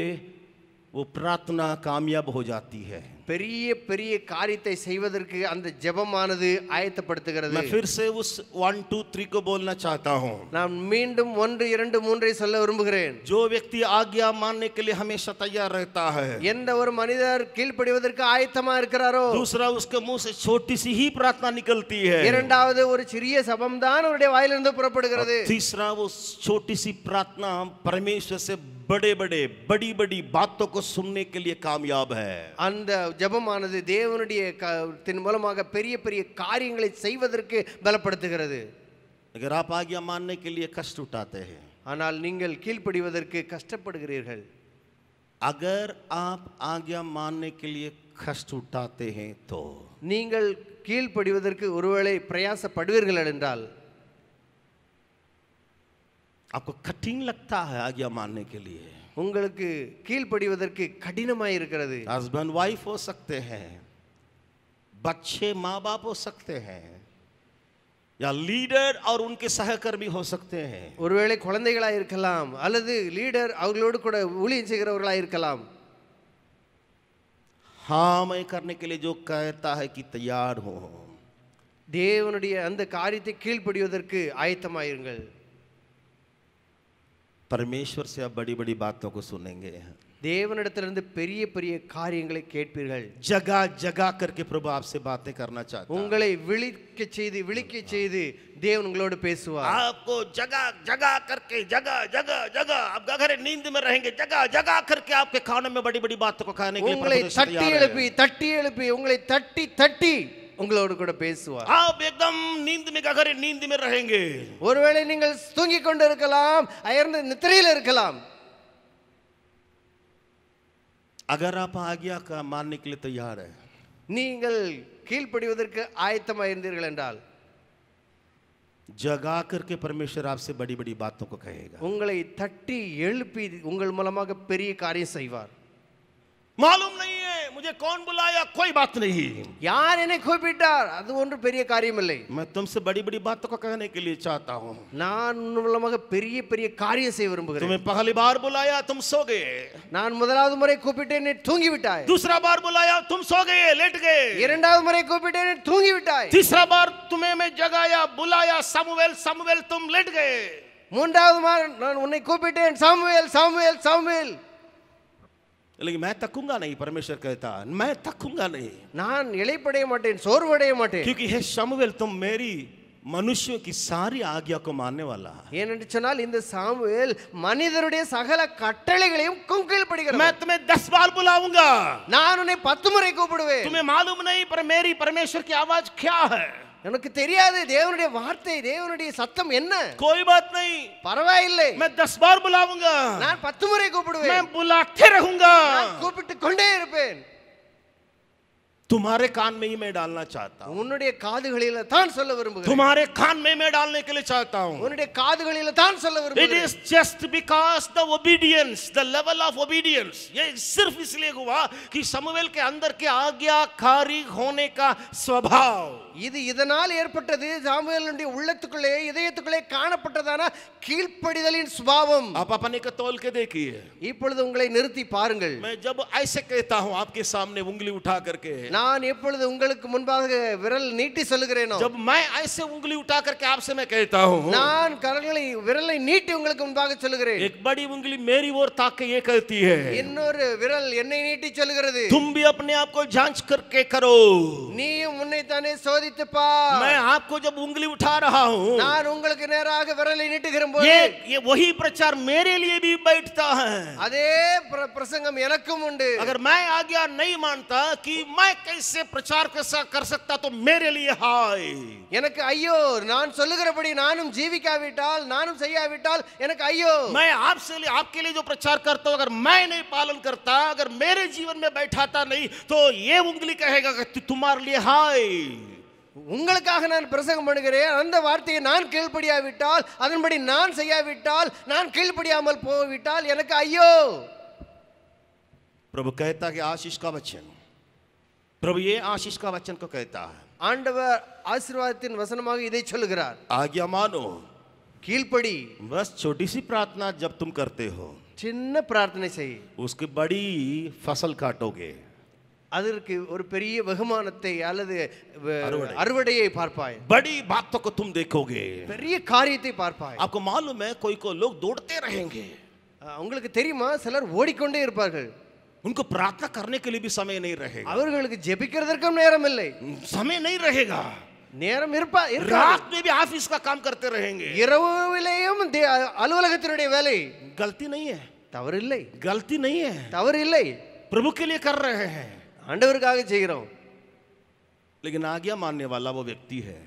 S1: वो प्रार्थना कामयाब हो जाती है।
S2: பெரிய பெரிய காரியத்தை செய்வதற்கு அந்த ஜெபமானது ஆயத்தப்படுத்துகிறது.
S1: मैं फिर से उस 1 2 3 को बोलना चाहता हूँ।
S2: நான் மீண்டும் 1 2 3 சொல்ல விரும்புகிறேன்.
S1: जो व्यक्ति आज्ञा मानने के लिए हमेशा तैयार रहता है,
S2: எந்த ஒரு மனிதர் கீழ்ப்படிவதற்கு ஆயத்தமா இருக்கிறாரோ
S1: दूसरा उसके मुंह से छोटी सी ही प्रार्थना निकलती है,
S2: இரண்டாவது ஒரு சிறிய ஜெபம் தான் அவருடைய வாயிலிருந்து புறப்படுகிறது.
S1: तीसरा वो छोटी सी प्रार्थना परमेश्वर से बड़े बड़े बड़ी बड़ी बातों को सुनने के लिए कामयाब है।
S2: அந்த ஜெபமானது தேவனுடைய தின் மூலமாக பெரிய பெரிய காரியங்களை செய்வதற்கு பலப்படுத்துகிறது.
S1: अगर आप आज्ञा मानने के लिए कष्ट उठाते हैं,
S2: ஆனால் நீங்கள் கீழ்ப்படிவதற்கு கஷ்டப்படுகிறீர்கள்,
S1: अगर आप आज्ञा मानने के लिए कष्ट उठाते हैं तो
S2: நீங்கள் கீழ்ப்படிவதற்கு ஒருவேளை பிரயாசப்படுவீர்கள் என்றால்
S1: आपको कठिन लगता है आज्ञा मानने के लिए,
S2: உங்களுக்கு கீழ்ப்படிவதற்கு கடினமாய் இருக்கிறது.
S1: हस्बैंड वाइफ हो सकते हैं, बच्चे माँ बाप हो सकते हैं, या लीडर और उनके सहकर्मी हो सकते हैं,
S2: ஒருவேளை குழந்தைகளாக இருக்கலாம் அல்லது லீடர் அவர்களோடு கூட ஊழியம் செய்கிறவர்களாக இருக்கலாம்.
S1: हाँ मैं करने के लिए जो कहता है कि तैयार हो,
S2: தேவனுடைய அந்த காரியத்தை கீழ்ப்படிவதற்கு ஆயத்தமாயிருங்கள்.
S1: परमेश्वर से आप बड़ी बड़ी बातों को सुनेंगे,
S2: தேவனிடத்திலிருந்து பெரிய பெரிய காரியங்களை கேட்பீர்கள்.
S1: जगह जगह करके प्रभु आपसे बातें करना चाहता है,
S2: உங்களை விழிக்க செய்து தேவன் உங்களோடு பேசுவார்.
S1: आपको जगह जगह करके जगह जगह जगह आप घर नींद में रहेंगे, जगह जगह करके आपके कानों में बड़ी बड़ी बातों को कहने के लिए
S2: உங்களை
S1: प्रभु
S2: தட்டி எழுப்பி உங்களை தட்டி உங்களோடு கூட பேசுவார்.
S1: आप एकदम नींद में घर नींद में रहेंगे,
S2: ஒருவேளை நீங்கள் தூங்கிக் கொண்டு இருக்கலாம், அயர்ந்த நித்திரையில் இருக்கலாம்.
S1: अगर आप आज्ञा का मानने के लिए तैयार है,
S2: நீங்கள் கீழ்ப்படிவதற்கு ஆயத்தமாக இருந்தீர்கள் என்றால்
S1: जगा करके परमेश्वर आपसे बड़ी बड़ी बातों को कहेगा,
S2: உங்களை தட்டி எழுப்பி உங்கள் மூலமாக பெரிய காரியம் செய்வார்.
S1: मालूम नहीं है मुझे कौन बुलाया, कोई बात नहीं,
S2: யார் என்னை கூப்பிட்டார் அது ஒன்று பெரிய காரியம் இல்லை,
S1: मैं तुमसे बड़ी बड़ी बातों को कहने के लिए चाहता हूँ,
S2: நான் உன் மூலமாக பெரிய பெரிய காரியம் செய்ய விரும்புகிறேன்.
S1: तुम्हें पहली बार बुलाया तुम सो गए,
S2: நான் முதலாவது முறை கூப்பிட்டேன் நீ தூங்கி விட்டாய்,
S1: दूसरा बार बुलाया तुम सो गए लेट गए,
S2: இரண்டாவது முறை கூப்பிட்டேன் நீ தூங்கி விட்டாய்,
S1: तीसरा बार तुम्हें मैं जगाया बुलाया समुएल समुएल तुम लेट गए,
S2: மூன்றாவது முறை நான் உன்னை கூப்பிட்டேன் சாமுவேல் சாமுவேல் சாமுவேல்,
S1: लेकिन मैं थकूंगा नहीं, परमेश्वर कहता मैं थकूंगा नहीं,
S2: நான் இளைப்படைய மாட்டேன், சோர்வடைய மாட்டேன்.
S1: क्योंकि हे शमूएल तुम मेरी मनुष्यों की सारी आज्ञा को मानने वाला है।
S2: ஏனென்று சொன்னால் இந்த சாமுவேல் மனிதருடைய சகல கட்டளைகளையும் கீழ்ப்படிகிறான்.
S1: मैं तुम्हें 10 बार बुलाऊंगा,
S2: நான் உன்னை 10 முறை கூப்பிடுவேன்.
S1: तुम्हें मालूम नहीं पर मेरी परमेश्वर की आवाज क्या है?
S2: எனக்கு தெரியாது தேவனுடைய வார்த்தை, தேவனுடைய சத்தம் என்ன.
S1: कोई बात नहीं,
S2: பரவாயில்லை,
S1: मैं 10 बार बुलाऊंगा,
S2: நான் 10 முறை கூப்பிடுவேன்.
S1: मैं बुलाते रहूंगा,
S2: நான் கூப்பிட்டு கொண்டே இருப்பேன்.
S1: तुम्हारे कान में ही मैं डालना चाहता हूं,
S2: உன்னுடைய காதுகளில தான் சொல்ல விரும்புகிறேன்.
S1: तुम्हारे कान में मैं डालने के लिए चाहता हूं.
S2: உன்னுடைய காதுகளில தான் சொல்ல
S1: It
S2: விரும்புகிறேன்.
S1: is just because the obedience, the level of obedience, ये सिर्फ इसलिए हुआ कि शमूएल के अंदर के आज्ञाकारी होने का स्वभाव,
S2: இது இதனால் ஏற்பட்டது. சாமுவேலுடைய உள்ளத்துக்குள்ளே இதயத்துக்குள்ளே காணப்பட்டதான கீழ்ப்படிதலின் சுபாவம்.
S1: आप अपने को तौल के देखिए.
S2: இப்பொழுது உங்களை நிறுத்தி பாருங்கள்.
S1: मैं जब ऐसे कहता हूं आपके सामने उंगली उठा करके,
S2: நான் எப்பொழுது உங்களுக்கு முன்பாக விரல் நீட்டி சொல்லுகிறேனோ,
S1: जब मैं ऐसे उंगली उठा करके आपसे मैं कहता हूं,
S2: நான் கரங்களை விரலை நீட்டி உங்களுக்கு முன்பாக சொல்லுகிறேன்.
S1: एक बड़ी उंगली मेरी ओर ताक के ये कहती है,
S2: இன்னொரு விரல் என்னை நீட்டி சொல்லுகிறது,
S1: तुम भी अपने आप को जांच करके करो.
S2: நீயும் உன்னை தானே சோதித்து பார்.
S1: मैं आपको जब उंगली उठा रहा हूं,
S2: நான் உங்களுக்கு நேராக விரலை நீட்டுகிற போது
S1: ये वही प्रचार मेरे लिए भी बैठता है.
S2: அதே பிரசங்கம் எனக்கும் உண்டு.
S1: अगर मैं आज्ञा नहीं मानता कि मैं कैसे प्रचार कर सकता तो मेरे लिए हाय.
S2: எனக்கு ஐயோ, நான் சொல்லுகிறபடி நானும் ஜீவிக்காவிட்டால், நானும் செய்யாவிட்டால் எனக்கு ஐயோ.
S1: मैं आपके लिए जो प्रचार करता हूं, अगर मैं नहीं पालन करता, अगर मेरे जीवन में बैठाता नहीं, तो ये उंगली कहेगा कि तुम्हारे लिए हाय.
S2: உங்களுக்காக நான் பிரசங்கம் பண்ணுகிறேன், அந்த வார்த்தையை நான் கீழ்ப்படியாவிட்டால், அதன்படி நான் செய்யாவிட்டால், நான் கீழ்ப்படியாமல் போய்விட்டால் எனக்கு ஐயோ.
S1: प्रभु कहता कि आशीष का वचन, प्रभु ये आशीष का वचन को कहता है,
S2: ஆண்டவர் ஆசீர்வாதத்தின் வசனமாக இதை சொல்லுகிறார்.
S1: आज्ञा मानो,
S2: கீழ்ப்படி.
S1: बस छोटी सी प्रार्थना जब तुम करते हो,
S2: சின்ன பிரார்த்தனை செய்,
S1: उसकी बड़ी फसल काटोगे,
S2: அதற்கு ஒரு பெரிய வெகுமானத்தை அல்லது அறுவடையை பார்ப்பாய்.
S1: बड़ी बातों को तुम देखोगे.
S2: பெரிய காரியத்தை பார்ப்பாய்.
S1: आपको मालूम है कोई लोग दौड़ते रहेंगे,
S2: உங்களுக்கு தெரியுமா, சிலர் ஓடிக்கொண்டே இருப்பார்கள்.
S1: उनको प्रार्थना करने के लिए भी समय नहीं रहेगा,
S2: அவர்களுக்கு ஜெபிக்கிறதற்கும் நேரம் இல்லை.
S1: समय नहीं रहेगा.
S2: நேரம்
S1: रात में भी ऑफिस का काम करते रहेंगे.
S2: இரவிலேயும் அலுவலகத்தினுடைய வேலை.
S1: गलती नहीं है,
S2: தவறு இல்லை,
S1: गलती नहीं है,
S2: தவறு இல்லை.
S1: प्रभु के लिए कर रहे हैं,
S2: ஆண்டவருக்காக செய்கிறோம்.
S1: लेकिन आज्ञा मानने वाला वो व्यक्ति है,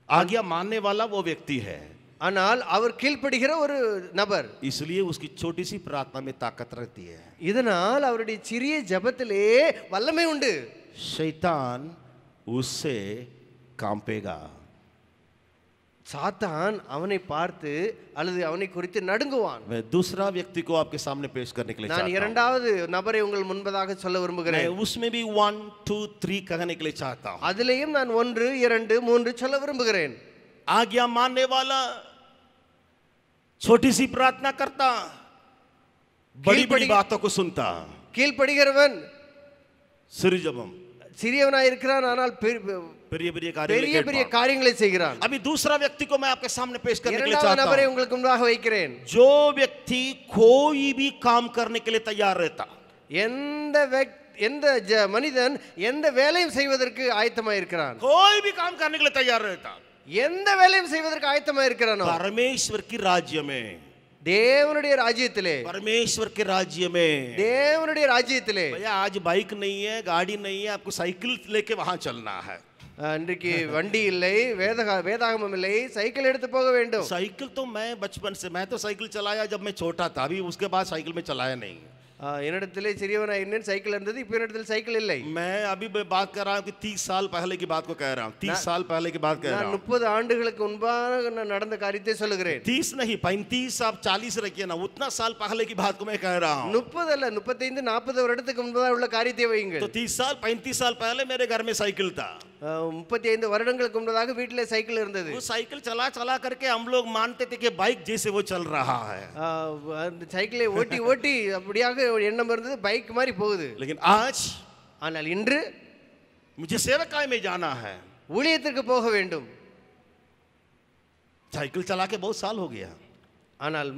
S1: आज्ञा मानने वाला वो व्यक्ति है.
S2: ஆனால் அவர் கீழ்ப்படுகிற ஒரு நபர்.
S1: इसलिए उसकी छोटी सी प्रार्थना में ताकत रहती है.
S2: இதனால் அவருடைய சிறிய ஜெபத்திலே வல்லமை உண்டு.
S1: शैतान उससे कांपेगा.
S2: சாத்தான் அவனை பார்த்து அல்லது அவனை குறித்து நடுங்குவான்.
S1: मैं दूसरा व्यक्ति को आपके सामने पेश करने के लिए
S2: நான்
S1: चाहता हूं.
S2: இரண்டாவது நபரை உங்கள் முன்பதாக சொல்ல விரும்புகிறேன்.
S1: मैं उसमें भी 1 2 3 कहने के लिए चाहता हूं.
S2: அதிலேயும் நான் 1 2 3 சொல்ல விரும்புகிறேன்.
S1: आज्ञा मानने वाला छोटी सी प्रार्थना करता, बड़ी बड़ी बातों को सुनता.
S2: கீழ்ப்படுகிறவன்
S1: सिर जबम
S2: சிறியவனாய் இருக்கிறான், ஆனால்
S1: பெரிய
S2: பெரிய காரியங்களை செய்கிறான்.
S1: अभी दूसरा व्यक्ति को मैं आपके सामने पेश करने के लिए
S2: இரண்டாவது
S1: चाहता
S2: நபரை
S1: हूं.
S2: உங்களுக்கு முன்பாக வைக்கிறேன்.
S1: जो व्यक्ति कोई भी काम करने के लिए तैयार रहता,
S2: எந்த மனிதன் எந்த வேலையும் செய்வதற்கு ஆயத்தமாக இருக்கிறான்,
S1: कोई भी काम करने के लिए तैयार रहता,
S2: எந்த வேலையும் செய்வதற்கு ஆயத்தமாக இருக்கிறானோ,
S1: परमेश्वर की राज्य में,
S2: தேவனுடைய ராஜ்யத்திலே,
S1: परमेश्वर के राज्य में,
S2: தேவனுடைய ராஜ்யத்திலே.
S1: भैया आज बाइक नहीं है, गाड़ी नहीं है, आपको साइकिल लेके वहां चलना है.
S2: இன்றைக்கு வண்டி இல்லை, வேதாகமம் இல்லை, சைக்கிள் எடுத்து போக வேண்டும்.
S1: साइकिल तो मैं बचपन से, मैं तो साइकिल चलाया जब मैं छोटा था, अभी उसके बाद साइकिल में चलाया नहीं.
S2: என்னிடத்திலே சிறியவனாய் இருந்தேன், சைக்கிள் இருந்தது. இப்போ என்னிடத்தில் சைக்கிள் இல்லை.
S1: मैं अभी बात कर रहा हूँ कि 30 साल पहले की बात को कह रहा हूँ, 30 साल पहले की बात कह रहा
S2: நான்
S1: हूँ.
S2: 30 ஆண்டுகளுக்கு முன்பாக நான் நடந்த காரியத்தை சொல்லுகிறேன்.
S1: 30 नहीं 35, आप 40 रखिए ना, उतना साल पहले की बात को मैं कह रहा हूँ.
S2: 30 அல்ல, 35 40 வருடத்துக்கு முன்பதாக உள்ள காரியத்தை வையுங்கள்.
S1: तो 30 साल 35 साल पहले मेरे घर में साइकिल था.
S2: 35 வருடங்களுக்கு முன்பதாக வீட்டிலே சைக்கிள் இருந்தது.
S1: वो साइकिल चला चला करके हम लोग मानते थे कि बाइक जैसे वो चल रहा है.
S2: அந்த சைக்கிளை ஓட்டி ஓட்டி அப்படியாக எண்ணம் இருந்தது, பைக் மாதிரி போகுது.
S1: लेकिन आज
S2: ஆனால் இன்று
S1: मुझे सेवकाई में जाना है,
S2: ஊழியத்திற்கு போக வேண்டும்.
S1: साइकिल चला के बहुत साल हो गया.
S2: ஆனால்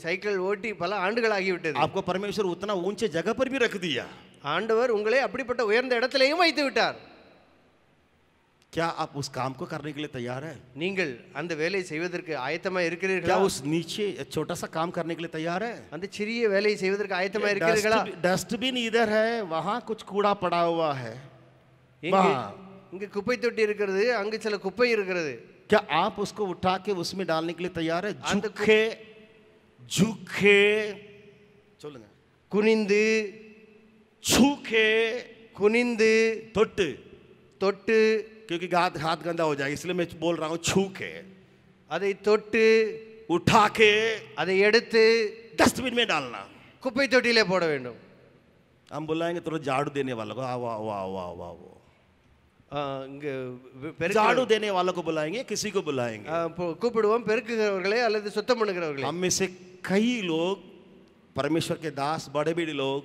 S2: சைக்கிள் ஓட்டி பல ஆண்டுகள் ஆகிவிட்டது.
S1: आपको परमेश्वर उतना ऊंचे जगह पर भी रख दिया.
S2: ஆண்டவர் உங்களை அப்படிப்பட்ட உயர்ந்த இடத்திலேயும் வைத்து விட்டார்.
S1: क्या आप उस काम को करने के लिए तैयार है?
S2: நீங்கள் அந்த வேலையை செய்வதற்கு ஆயத்தமா
S1: क्या
S2: இருக்கிறீர்களா?
S1: उस नीचे छोटा सा काम करने के लिए तैयार है?
S2: அந்த சிறிய வேலையை செய்வதற்கு ஆயத்தமா இருக்கிறீர்களா?
S1: डस्टबिन इधर है, वहां कुछ कूड़ा पड़ा हुआ है।
S2: இங்க இங்க குப்பை தொட்டி இருக்கிறது, அங்க சில குப்பை இருக்கிறது.
S1: क्या आप उसको उठा के उसमें डालने के लिए तैयार है? झुके झुके சொல்லுங்க,
S2: குனிந்து
S1: झुके
S2: குனிந்து
S1: தொட்டு,
S2: தொட்டு,
S1: क्योंकि हाथ हाथ गंदा हो जाएगा इसलिए मैं बोल रहा हूँ छूके,
S2: அதை தொட்டு,
S1: उठा के
S2: அதை எடுத்து
S1: डस्टबिन में डालना।
S2: குப்பை தொட்டியிலே போட வேண்டும்.
S1: हम बुलाएंगे तो झाड़ू देने वालों को, आओ आओ आओ आओ आओ,
S2: இங்க
S1: झाड़ू देने वालों को बुलाएंगे, किसी को बुलाएंगे।
S2: கூப்பிடுவோம் பெருக்குகிறவர்களே அல்லது சுத்தம் பண்ணுகிறவர்களே.
S1: हम में से कई लोग, परमेश्वर के दास, बड़े बड़े लोग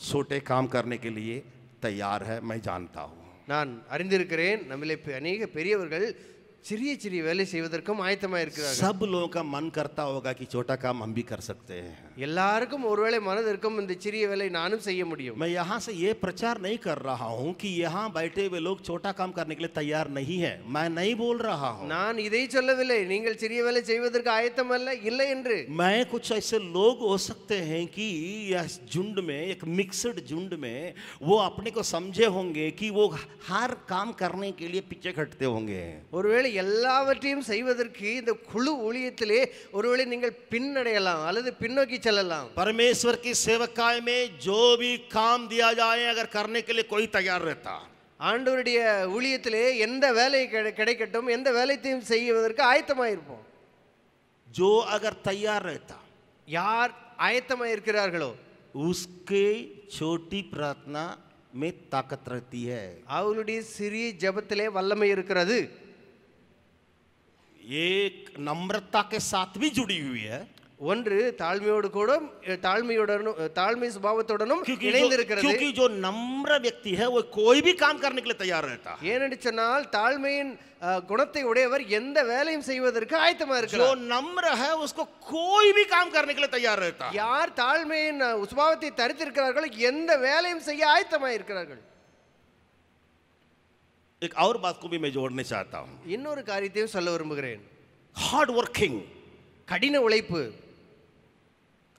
S1: छोटे काम करने के लिए तैयार है, मैं जानता हूँ।
S2: நான் அறிந்திருக்கிறேன், நம்மிலே अनेक பெரியவர்கள் சிறிய சிறிய வேலை செய்வதற்கும் ஆயத்தமா இருக்கிறார்கள்.
S1: सब लोगों का मन करता होगा कि छोटा काम हम भी कर सकते हैं।
S2: எல்லாருக்கும் ஒருவேளை மனது இருக்கும், இந்த சிறிய வேலை நானும் செய்ய முடியும்.
S1: मैं यहाँ से ये प्रचार नहीं कर रहा हूँ कि यहाँ बैठे हुए लोग छोटा काम करने के लिए तैयार नहीं है, मैं नहीं बोल रहा हूँ।
S2: நான் இதை சொல்லவில்லை நீங்கள் சிறிய வேலை செய்வதற்கு ஆயத்தம் அல்ல இல்லை என்று.
S1: मैं कुछ ऐसे लोग हो सकते हैं कि यह झुंड में, एक मिक्सड झुंड में, वो अपने को समझे होंगे कि वो हर काम करने के लिए पीछे हटते होंगे।
S2: ஒருவேளை எல்லாவற்றையும் செய்வதற்கு இந்த குழு ஊழியத்திலே ஒருவேளை நீங்கள் பின்னடையலாம் அல்லது பின்னோக்கி செல்லலாம்.
S1: परमेश्वर की सेवकाई में जो भी काम दिया जाए अगर करने के लिए कोई तैयार रहता,
S2: ஆண்டவருடைய ஊழியத்திலே எந்த வேலை கிடைக்கட்டும், எந்த வேலையையும் செய்வதற்கு ஆயத்தமாக இருப்போம்.
S1: जो अगर तैयार रहता,
S2: யார் ஆயத்தமாக இருக்கிறார்களோ
S1: उसके छोटी प्रार्थना में ताकत रहती है।
S2: அவளுடைய சிறிய ஜெபத்திலே வல்லமை இருக்கிறது.
S1: एक नम्रता के साथ भी जुड़ी हुई है,
S2: ஒன்று தாழ்மையோடு கூட தாழ்மை சுபாவத்துடனும் இணைந்து இருக்கிறது.
S1: क्योंकि जो नम्र व्यक्ति है वो कोई भी काम करने के लिए तैयार रहता है।
S2: ஏனென்று சொன்னால் தாழ்மையின் குணத்தை உடையவர் எந்த வேலையும் செய்வதற்கு ஆயத்தமா
S1: जो
S2: இருக்கிறார்.
S1: नम्र है उसको कोई भी काम करने के लिए तैयार रहता है।
S2: யார் தாழ்மையின் சுபாவத்தை தரித்திருக்கிறார்களோ எந்த வேலையும் செய்ய ஆயத்தமா இருக்கிறார்கள்.
S1: एक और बात को भी मैं जोड़ने चाहता हूँ,
S2: இன்னொரு காரியத்தையும் சொல்ல விரும்புகிறேன்.
S1: हार्ड वर्किंग,
S2: கடின உழைப்பு.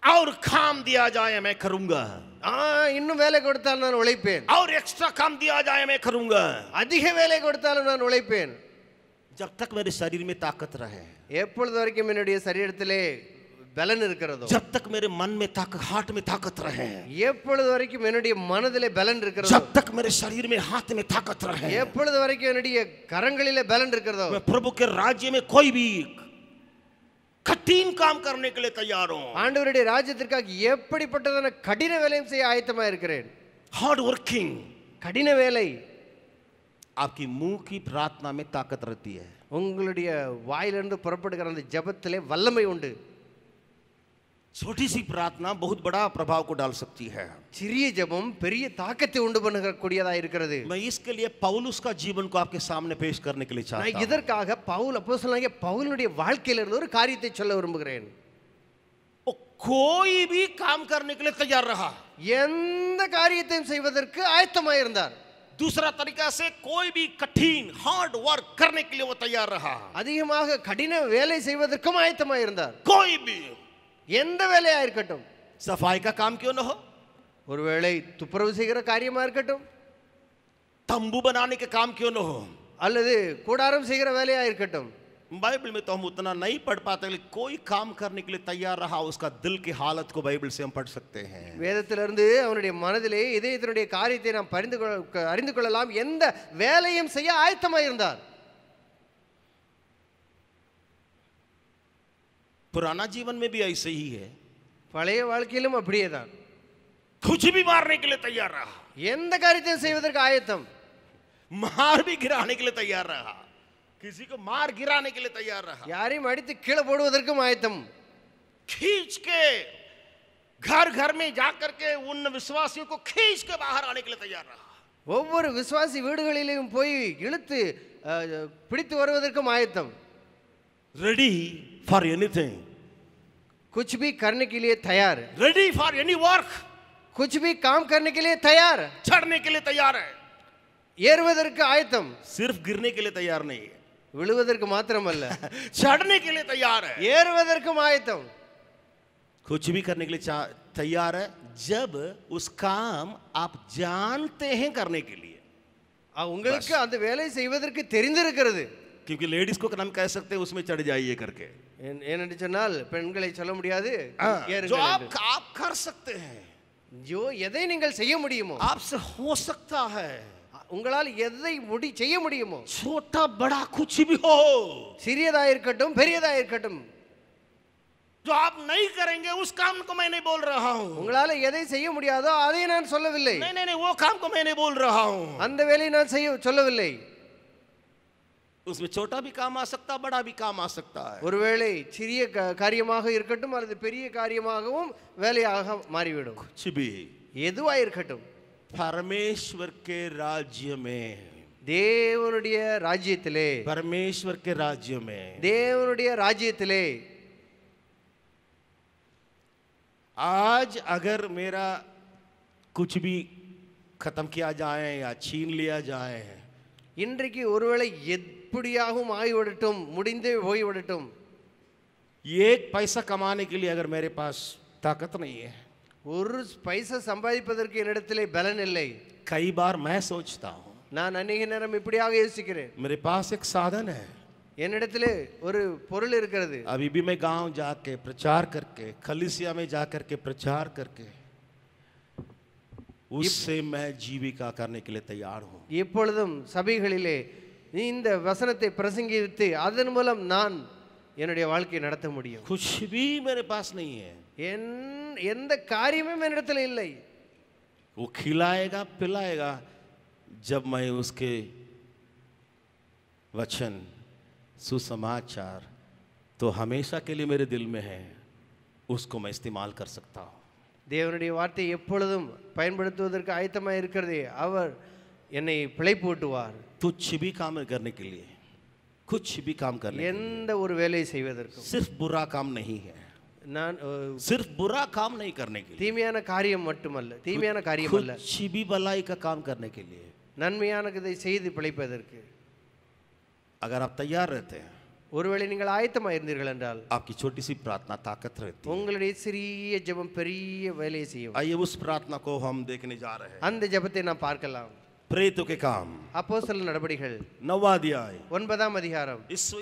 S1: और काम दिया जाए मैं करूंगा,
S2: இன்னும் வேலை கொடுத்தால் நான் உழைப்பேன்,
S1: और एक्स्ट्रा काम दिया जाए मैं करूंगा,
S2: அதிக வேலை கொடுத்தாலும் நான் உழைப்பேன்.
S1: जब तक मेरे शरीर में ताकत रहे,
S2: எப்பொழுது வரைக்கும் என்னுடைய சரீரத்திலே பலன் இருக்கிறதோ,
S1: जब तक मेरे मन में ताकत, हार्ट में ताकत रहे,
S2: எப்பொழுது வரைக்கும் என்னுடைய மனதிலே பலன் இருக்கிறதோ,
S1: जब तक मेरे शरीर में, हाथ में ताकत रहे,
S2: எப்பொழுது வரைக்கும் என்னுடைய கரங்களிலே பலன் இருக்கிறதோ,
S1: मैं प्रभु के राज्य में कोई भी कठिन काम करने के लिए तैयार हूं।
S2: ஆண்டவருடைய ராஜ்யத்திற்காக எப்படிப்பட்டதான கடின வேலையும் செய்ய ஆயத்தமா இருக்கிறேன்.
S1: हार्ड वर्किंग,
S2: கடின வேலை.
S1: आपकी मुंह की प्रार्थना में ताकत रहती है।
S2: உங்களுடைய வாயிலிருந்து புறப்படுகிற அந்த ஜெபத்திலே வல்லமை உண்டு.
S1: छोटी सी प्रार्थना बहुत बड़ा प्रभाव को डाल सकती है।
S2: சிறிய ஜெபம் பெரிய தாக்கத்தை உண்டு பண்ணக்கூடியதா இருக்கிறது.
S1: मैं इसके लिए पौलुस का जीवन को आपके सामने पेश करने के लिए चाहता
S2: நான்
S1: हूं।
S2: இதற்காக பவுல் அப்போஸ்தலனாகிய பவுலுடைய வாழ்க்கையில இருந்து ஒரு காரியத்தை சொல்ல விரும்புகிறேன்.
S1: वो कोई भी काम करने के लिए तैयार रहा,
S2: எந்த காரியத்தையும் செய்வதற்கு ஆயத்தமாக இருந்தார்.
S1: दूसरा तरीका से कोई भी कठिन हार्ड वर्क करने के लिए वो तैयार रहा,
S2: அதிகமாக கடின வேலை செய்வதற்கும் ஆயத்தமாக இருந்தார்.
S1: कोई भी,
S2: எந்த வேலையா இருக்கட்டும்,
S1: सफाई का काम क्यों न हो,
S2: ஒருவேளை துப்புரவு செய்கிற காரியமா இருக்கட்டும்,
S1: तंबू बनाने के काम क्यों न हो,
S2: அல்லது கூடாரம் செய்கிற வேலையா இருக்கட்டும்.
S1: बाइबल में तो हम उतना नहीं पढ़ पाते, लेकिन कोई काम करने के लिए तैयार रहा, उसका दिल की हालत को बाइबल से हम पढ़ सकते हैं।
S2: வேதத்திலிருந்து அவனுடைய மனதிலே இதயத்தினுடைய காரியத்தை நாம் அறிந்து கொள்ளலாம். எந்த வேலையும் செய்ய ஆயத்தமாக இருந்தார்.
S1: पुराना जीवन में भी ऐसे ही है,
S2: பழைய வாழ்க்கையிலும் அப்படியே தான்.
S1: कुछ भी मारने के लिए तैयार रहा,
S2: எந்த காரியத்தையும் செய்வதற்கு ஆயத்தம்.
S1: मार भी गिराने के लिए तैयार रहा, किसी को मार गिराने के लिए तैयार रहा,
S2: யாரையும் அடித்து கீழே போடுவதற்கும் ஆயத்தம்.
S1: खींच के घर घर में जाकर के उन विश्वासियों को खींच के बाहर आने के लिए तैयार रहा,
S2: ஒவ்வொரு விசுவாசி வீடுகளிலும் போய் இழுத்து பிடித்து வருவதற்கும் ஆயத்தம்.
S1: रेडी फॉर एनीथिंग,
S2: कुछ भी करने के लिए तैयार,
S1: रेडी फॉर एनी वर्क,
S2: कुछ भी काम करने के लिए तैयार,
S1: चढ़ने के लिए तैयार है,
S2: ஏறுவதற்கு ஆயத்தம்,
S1: सिर्फ गिरने के लिए तैयार नहीं है,
S2: விழுவதற்கு மாத்திரமல்ல
S1: चढ़ने के लिए तैयार है,
S2: ஏறுவதற்கும் ஆயத்தம்.
S1: कुछ भी करने के लिए तैयार है जब उस काम आप जानते हैं करने के लिए.
S2: உங்களுக்கு அந்த வேலை செய்வதற்கு தெரிந்திருக்கிறது.
S1: क्योंकि लेडीज को हम कह सकते हैं उसमें चढ़ जाइए करके,
S2: ஏனென்று சொன்னால் பெண்களை சொல்ல முடியாது
S1: जो
S2: ஏறுங்கள்
S1: आप
S2: என்று.
S1: कर सकते हैं,
S2: ஜோ எதை நீங்கள் செய்ய முடியுமோ,
S1: आपसे हो सकता है,
S2: உங்களால் எதை செய்ய முடியுமோ,
S1: छोटा बड़ा कुछ भी हो,
S2: சிறியதா இருக்கட்டும் பெரியதா இருக்கட்டும்,
S1: जो आप नहीं करेंगे उस काम को मैं नहीं बोल रहा हूं.
S2: உங்களால எதை செய்ய முடியாதோ அதை நான் சொல்லவில்லை.
S1: नहीं नहीं नहीं, वो काम को मैं नहीं बोल रहा हूं.
S2: அந்த வேலையை நான் சொல்லவில்லை.
S1: उसमें छोटा भी काम आ सकता है, बड़ा भी काम आ सकता है.
S2: ஒருவேளை சிறிய காரியமாக இருக்கட்டும் அல்லது பெரிய காரியமாகவும் வேலையாக மாறிவிடும்.
S1: कुछ भी
S2: எதுவா இருக்கட்டும்,
S1: परमेश्वर के राज्य में,
S2: தேவனுடைய ராஜ்யத்திலே,
S1: परमेश्वर के राज्य में
S2: தேவனுடைய ராஜ்யத்திலே
S1: आज अगर मेरा कुछ भी खत्म किया जाए या छीन लिया जाए,
S2: இன்றைக்கு ஒருவேளை எப்படியாகவும் ஆகிவிடட்டும், முடிந்தே போய்விடட்டும்,
S1: एक पैसा कमाने के लिए अगर मेरे पास ताकत नहीं है,
S2: ஒரு பைசா சம்பாதிப்பதற்கு என்னிடத்திலே பலன் இல்லை.
S1: कई बार मैं सोचता हूँ
S2: நான் அநேக நேரம் இப்படியாக யோசிக்கிறேன்,
S1: मेरे पास एक साधन है,
S2: என்னிடத்திலே ஒரு பொருள் இருக்கிறது,
S1: अभी भी मैं गांव जाके प्रचार करके, कलीसिया में जा करके प्रचार करके उससे मैं जीविका करने के लिए तैयार हूँ.
S2: எப்பொழுதும் சபைகளிலே இந்த வசனத்தை பிரசங்கித்து அதன் மூலம் நான் என்னுடைய வாழ்க்கையை நடத்த முடியும்.
S1: कुछ भी मेरे पास नहीं है,
S2: எந்த காரியமும் என்னிடத்தில் இல்லை.
S1: वो खिलाएगा पिलाएगा जब मैं उसके वचन सुसमाचार तो हमेशा के लिए मेरे दिल में है, उसको मैं इस्तेमाल कर सकता हूँ.
S2: தேவனுடைய வார்த்தை எப்பொழுதும் பயன்படுத்துவதற்கு ஆயத்தமாக இருக்கிறதே, அவர் என்னை பிழைப்பூட்டுவார்.
S1: कुछ भी काम करने के लिए, कुछ भी काम करने के लिए,
S2: எந்த ஒரு வேலையை செய்வதற்கும்,
S1: सिर्फ बुरा काम नहीं है,
S2: நான்
S1: सिर्फ बुरा काम नहीं करने के लिए,
S2: தீமையான காரியம் மட்டுமல்ல, தீமையான காரியம் அல்ல,
S1: कुछ भी भलाई का काम करने के लिए.
S2: நன்மையானதை செய்து பிழைப்பதற்கு.
S1: अगर आप तैयार रहते हैं,
S2: ஒருவேளை நீங்கள் ஆயத்தமாக இருந்தீர்கள் என்றால்
S1: आपकी छोटी सी प्रार्थना ताकत रहती है.
S2: உங்களுடைய சிறிய ஜெபம் பெரிய வேலையை செய்யும்.
S1: आइए उस प्रार्थना को हम देखने जा रहे हैं.
S2: அந்த ஜெபத்தை நாம் பார்க்கலாம்.
S1: प्रेरितों के काम
S2: அப்போஸ்தலர் நடபடிகள்
S1: 9वां अध्याय.
S2: 9ஆம் அதிகாரம்.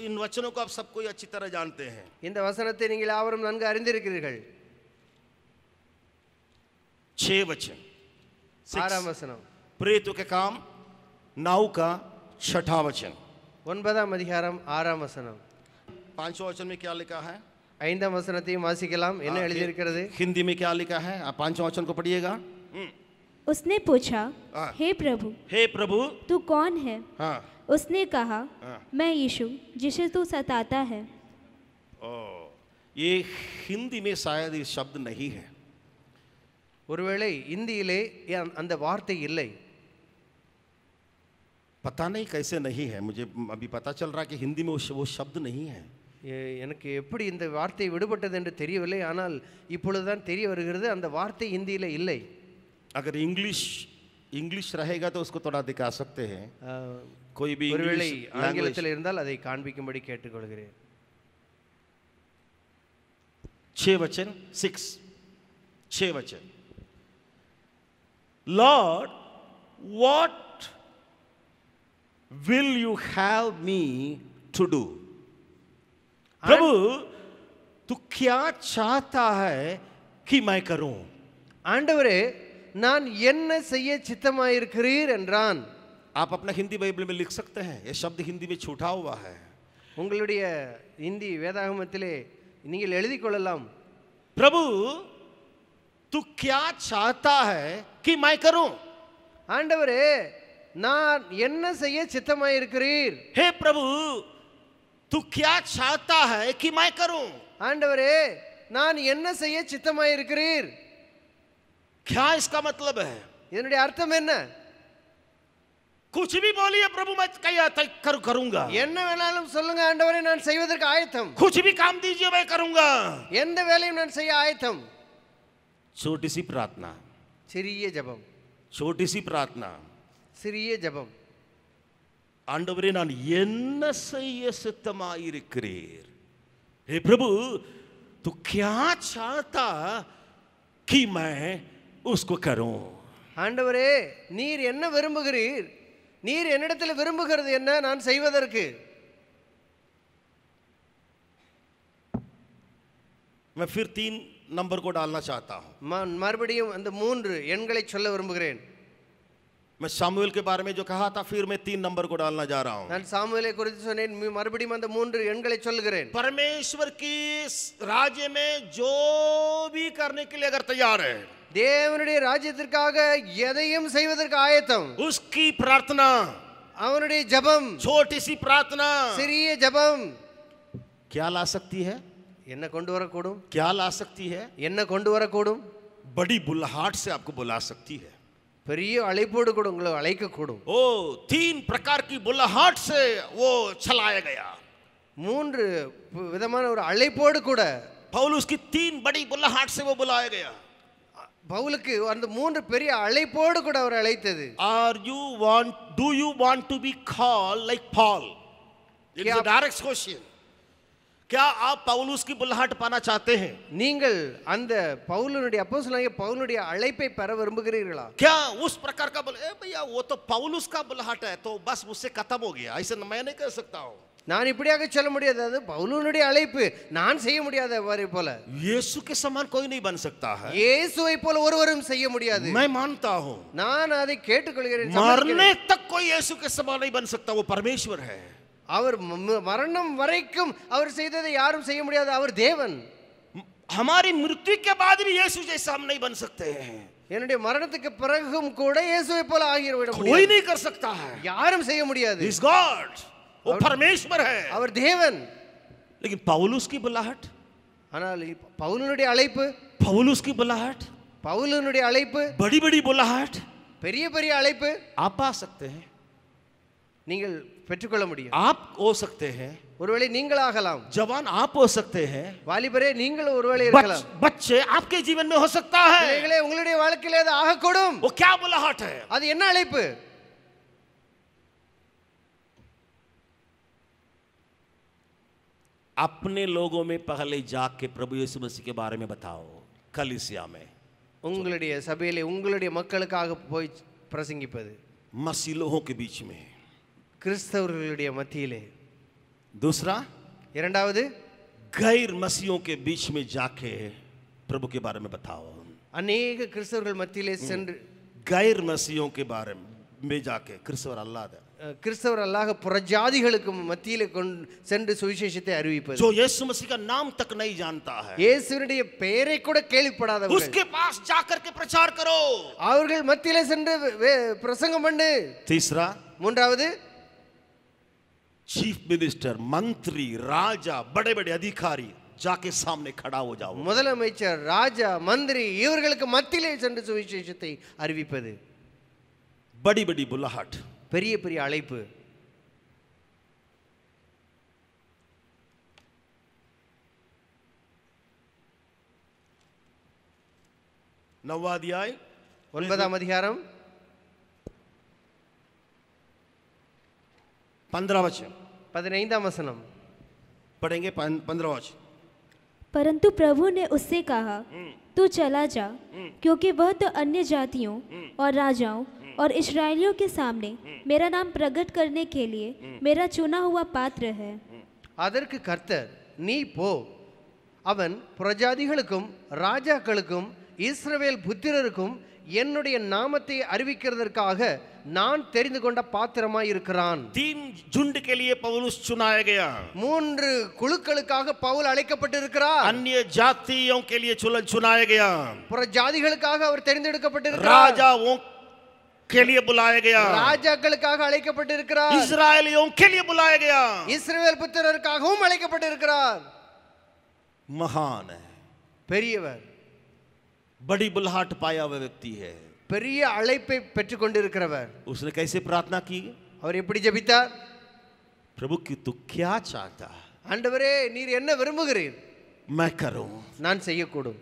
S1: इन वचनों को आप सब कोई अच्छी तरह जानते हैं.
S2: இந்த वचनத்தை நீங்கள் யாவரும் நன்கு அறிந்திருக்கிறீர்கள்.
S1: 6 वचन.
S2: 6ஆம் வசனம்.
S1: प्रेरितों के काम 9 का 6वां वचन.
S2: 9ஆம் அதிகாரம் 6ஆம் வசனம்.
S1: 5वां वचन में क्या लिखा है?
S2: 5ஆம் வசனத்தையும் வாசிக்கலாம். என்ன எழுதியிருக்கிறது?
S1: हिंदी में क्या लिखा है? आप 5वां वचन को पढ़िएगा.
S3: उसने पूछा, हे प्रभु,
S1: हे प्रभु
S3: तू कौन है?
S1: हाँ.
S3: उसने कहा, मैं यीशु जिसे तू सताता है.
S1: ये हिंदी में शायद ये शब्द नहीं है.
S2: ஒருவேளை இந்தியிலே அந்த வார்த்தை இல்லை.
S1: पता नहीं कैसे नहीं है, मुझे अभी पता चल रहा है कि हिंदी में वो शब्द नहीं है.
S2: எனக்கு எப்படி இந்த வார்த்தை விடுபட்டது என்று தெரியவில்லை. ஆனால் இப்பொழுதுதான் தெரிய வருகிறது அந்த வார்த்தை இந்தியில இல்லை.
S1: अगर इंग्लिश रहेगा तो उसको थोड़ा दिखा सकते हैं. कोई भी
S2: ஒருவேளை ஆங்கிலத்தில் இருந்தால் அதை காண்பிக்கும்படி கேட்டுக்கொள்கிறேன்.
S1: 6 वचन 6 वचन. Lord, what will you have me to do? प्रभु तू क्या चाहता है कि मैं करूं?
S2: ஆண்டவரே, நான் என்ன செய்ய சித்தமாயிருக்கிறீர் என்றான்.
S1: आप अपना हिंदी बाइबल में लिख सकते हैं, ये शब्द हिंदी में छूटा हुआ है.
S2: உங்களுடைய இந்தி வேதாகமத்திலே நீங்கள் எழுதிக் கொள்ளலாம்.
S1: प्रभु तू क्या चाहता है कि मैं करूं?
S2: ஆண்டவரே, நான் என்ன செய்ய சித்தமாயிருக்கிறீர்?
S1: हे प्रभु तू क्या चाहता है कि मैं करूं?
S2: ஆண்டவரே, நான் என்ன செய்ய சித்தமாயிருக்கிறீர்?
S1: क्या इसका मतलब है?
S2: இதனுடைய அர்த்தம் என்ன?
S1: कुछ भी बोलिए प्रभु, मैं करूंगा.
S2: என்ன வேணாலும் சொல்லுங்க ஆண்டவரே, நான் செய்வதற்கு ஆயத்தம்.
S1: कुछ भी काम दीजिए, मैं करूंगा.
S2: எந்த வேலையும் நான் செய்ய ஆயத்தம்.
S1: छोटी सी प्रार्थना,
S2: சிறிய ஜெபம்,
S1: छोटी सी प्रार्थना.
S2: சிறிய ஜெபம்.
S1: ஆண்டவரே நான் என்ன செய்ய சித்தமாயிருக்கிறீர்? हे प्रभु तू क्या चाहता कि मैं उसको करूं?
S2: ஆண்டவரே நீர் என்ன விரும்புகிறீர்? நீர் என்னிடத்தில் விரும்புகிறது என்ன நான் செய்வதற்கு?
S1: मैं फिर 3 नंबर को डालना चाहता हूं.
S2: மறுபடியும் அந்த 3 எண்களை சொல்ல விரும்புகிறேன்.
S1: मैं सामुएल के बारे में जो कहा था फिर मैं 3 नंबर को डालना जा रहा हूं.
S2: நான் சாமுவேலை குறித்து சொன்னேன், மறுபடியும் அந்த 3 எண்களை சொல்கிறேன்.
S1: परमेश्वर की राज्य में जो भी करने के लिए अगर तैयार है,
S2: தேவனுடைய ராஜ்யத்திற்காக எதையும் செய்வதற்கு ஆயத்தம்.
S1: उसकी प्रार्थना,
S2: அவனுடைய ஜெபம்,
S1: छोटी सी प्रार्थना
S2: சிறிய ஜெபம்
S1: क्या ला सकती है?
S2: என்ன கொண்டு வரக்கூடும்?
S1: क्या ला सकती है?
S2: என்ன கொண்டு வரக்கூடும்?
S1: बड़ी बुलाहट से आपको बुला सकती है.
S2: பெரிய அழைப்போடு கூட உங்களை அழைக்கக்கூடும்.
S1: ओ 3 प्रकार की बुलाहट से वो चलाया गया.
S2: 3 விதமான ஒரு அழைப்போடு கூட
S1: पौलुस की 3 बड़ी बुलाहट से वो बुलाया गया.
S2: பவுலுக்கு அந்த 3 பெரிய அழைப்போடு கூட அவர் அழைத்தது.
S1: Do you want to be called like Paul? It is a direct question. क्या आप पौलुस की बुलाहट पाना चाहते हैं?
S2: நீங்கள் அந்த பவுலுடைய அப்போஸ்தலனாகிய பவுலுடைய அழைப்பை பெற விரும்புகிறீர்களா?
S1: क्या उस प्रकार का भैया वो तो पौलुस का बुलाहट है तो बस मुझसे खत्म हो गया, ऐसे मैं नहीं कर सकता हूं.
S2: நான் இப்படியாக சொல்ல முடியாது, அது பவுலுடைய அழைப்பு, நான் செய்ய முடியாத அவரை போல.
S1: यीशु के समान कोई नहीं बन सकता है.
S2: இயேசுவை போல ஒருவரும் செய்ய முடியாது.
S1: मैं मानता हूं.
S2: நான் அதை கேட்டுக்கொள்கிறேன்.
S1: मरने तक कोई यीशु के समान नहीं बन सकता, वो परमेश्वर है.
S2: அவர் மரணம் வரைக்கும் அவர் செய்ததை யாரும் செய்ய முடியாது, அவர் தேவன்.
S1: हमारी मृत्यु के बाद भी यीशु जैसा हम नहीं बन सकते हैं.
S2: என்னுடைய மரணத்துக்கு பிறகும் கூட இயேசுவை போல ஆகிவிட
S1: कोई
S2: முடியாது.
S1: नहीं कर सकता है.
S2: யாரும் செய்ய முடியாது.
S1: He is God. वो परमेश्वर है.
S2: அவர் தேவன்.
S1: लेकिन पौलुस की बुलाहट,
S2: ஆனால் பவுலுடைய அழைப்பு,
S1: पौलुस की बुलाहट,
S2: பவுலுடைய அழைப்பு,
S1: बड़ी बड़ी बुलाहट
S2: பெரிய பெரிய அழைப்பு
S1: आप पा सकते हैं.
S2: நீங்கள் பெற்றுக்கொள்ள முடியும்.
S1: आप हो सकते हैं.
S2: ஒருவேளை நீங்கள் ஆகலாம்.
S1: जवान आप हो सकते हैं.
S2: வாலிபரே நீங்கள் ஒருவேளை இருக்கலாம்.
S1: बच्चे आपके जीवन में हो सकता है.
S2: பிள்ளைகளே உங்களுடைய வாழ்க்கையில அது ஆகக்கூடும்.
S1: वो क्या बुलाहट है?
S2: அது என்ன அழைப்பு?
S1: अपने लोगों में पहले जाके प्रभु यीशु मसीह के बारे में बताओ. कलीसिया में
S2: உங்களுடைய சபையிலே உங்களுடைய மக்களுக்காக போய் பிரசங்கிப்பது.
S1: मसीलों के बीच में.
S2: கிறிஸ்தவர்களுடைய மத்தியிலே.
S1: दूसरा,
S2: இரண்டாவது,
S1: गैर मसीहों के बीच में जाके प्रभु के बारे में बताओ.
S2: अनेक கிறிஸ்தவர்கள் மத்தியிலே சென்று,
S1: गैर मसीहों के बारे में जाके, கிறிஸ்தவர் அல்லாத,
S2: கிறிஸ்தவர் அல்லாத புறஜாதிகளுக்கு மத்தியிலே சென்று சுவிசேஷத்தை அறிவிப்பது.
S1: जो यीशु मसीह का नाम तक नहीं जानता है,
S2: இயேசுவினுடைய பெயரை கூட கேள்விப்படாதவர்கள்,
S1: उसके पास जाकर के प्रचार करो.
S2: அவர்கள் மத்தியிலே சென்று பிரசங்கம் பண்ணு.
S1: तीसरा,
S2: மூன்றாவது,
S1: चीफ मिनिस्टर, मंत्री, राजा, बड़े बड़े अधिकारी जाके सामने खड़ा हो जाओ.
S2: முதலமைச்சர், ராஜா, மந்திரி இவர்களுக்கு மத்தியிலே சென்று சுவிசேஷத்தை அறிவிப்பது.
S1: बड़ी बड़ी बुलाहट,
S2: பெரிய பெரிய அழைப்பு.
S1: नौवां अध्याय
S2: 9ஆம் அதிகாரம்
S1: 15 वचन
S2: 15ஆம் वचனம்
S1: पढ़ेंगे. 15 वचन.
S3: परंतु प्रभु ने उससे कहा, तू चला जा, क्योंकि वह तो अन्य जातियों और राजाओं और इस्राएलियों के सामने मेरा नाम प्रकट करने के लिए मेरा चुना हुआ पात्र है.
S2: அதற்கு கர்த்தர், நீ போ, அவன் புறஜாதிகளுக்கும் ராஜாக்களுக்கும் இஸ்ரவேல் புத்திரருக்கும் என்னுடைய நாமத்தை அறிவிக்கிறதற்காக நான் தெரிந்து கொண்ட பாத்திரமாய் இருக்கிறான்.
S1: 3 झुंड के लिए पौलुस चुनाया गया.
S2: 3 குழுக்களுக்காக பவுல் அழைக்கப்பட்டிருக்கிறார்.
S1: अन्य जातियों के लिए चुनाया गया.
S2: புறஜாதிகளுக்காக அவர் தெரிந்தெடுக்கப்பட்டிருக்கிறார்.
S1: राजाओं के लिए बुलाया गया.
S2: ராஜாக்களுக்காக அழைக்கப்பட்டிருக்கிறார்.
S1: इस्राएलियों के लिए बुलाया गया.
S2: இஸ்ரவேல் புத்திரருக்காகவும் அழைக்கப்பட்டிருக்கிறார்.
S1: महान है,
S2: பெரியவர்,
S1: बड़ी बुलाहट पाया हुआ व्यक्ति है.
S2: பெரிய அழைப்பை பெற்றுக்கொண்டிருக்கிறவர்.
S1: उसने कैसे प्रार्थना की?
S2: அவர் எப்படி ஜெபித்தார்?
S1: प्रभु की तू क्या चाहता?
S2: ஆண்டவரே நீர் என்ன விரும்புகிறீர்?
S1: मैं करूं.
S2: நான் செய்யக்கூடும்.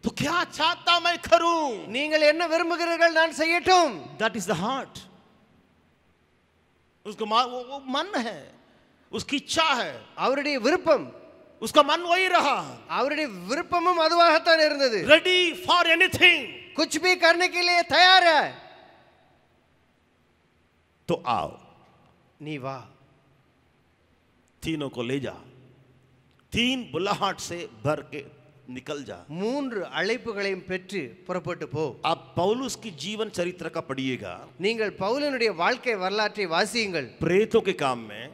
S1: तू क्या चाहता मैं करूं?
S2: நீங்கள் என்ன விரும்புகிறீர்கள் நான் செய்யட்டும்.
S1: That is the heart. उसको वो मन है, उसकी इच्छा है,
S2: அவருடைய விருப்பம்,
S1: उसका मन वही रहा,
S2: அவருடைய விருப்பமும் அதுவாகத்தான் இருந்தது.
S1: रेडी फॉर एनीथिंग,
S2: कुछ भी करने के लिए तैयार है.
S1: तो आओ
S2: நீ வா,
S1: तीनों को ले जा, 3 बुलाहट से भर के निकल जा.
S2: 3 அழைப்புகளையும் பெற்று புறப்பட்டு போ.
S1: आप पौलुस की जीवन चरित्र का पढ़िएगा,
S2: நீங்கள் பவுலினுடைய வாழ்க்கை வரலாற்றை வாசியுங்கள்.
S1: प्रेरितों के काम में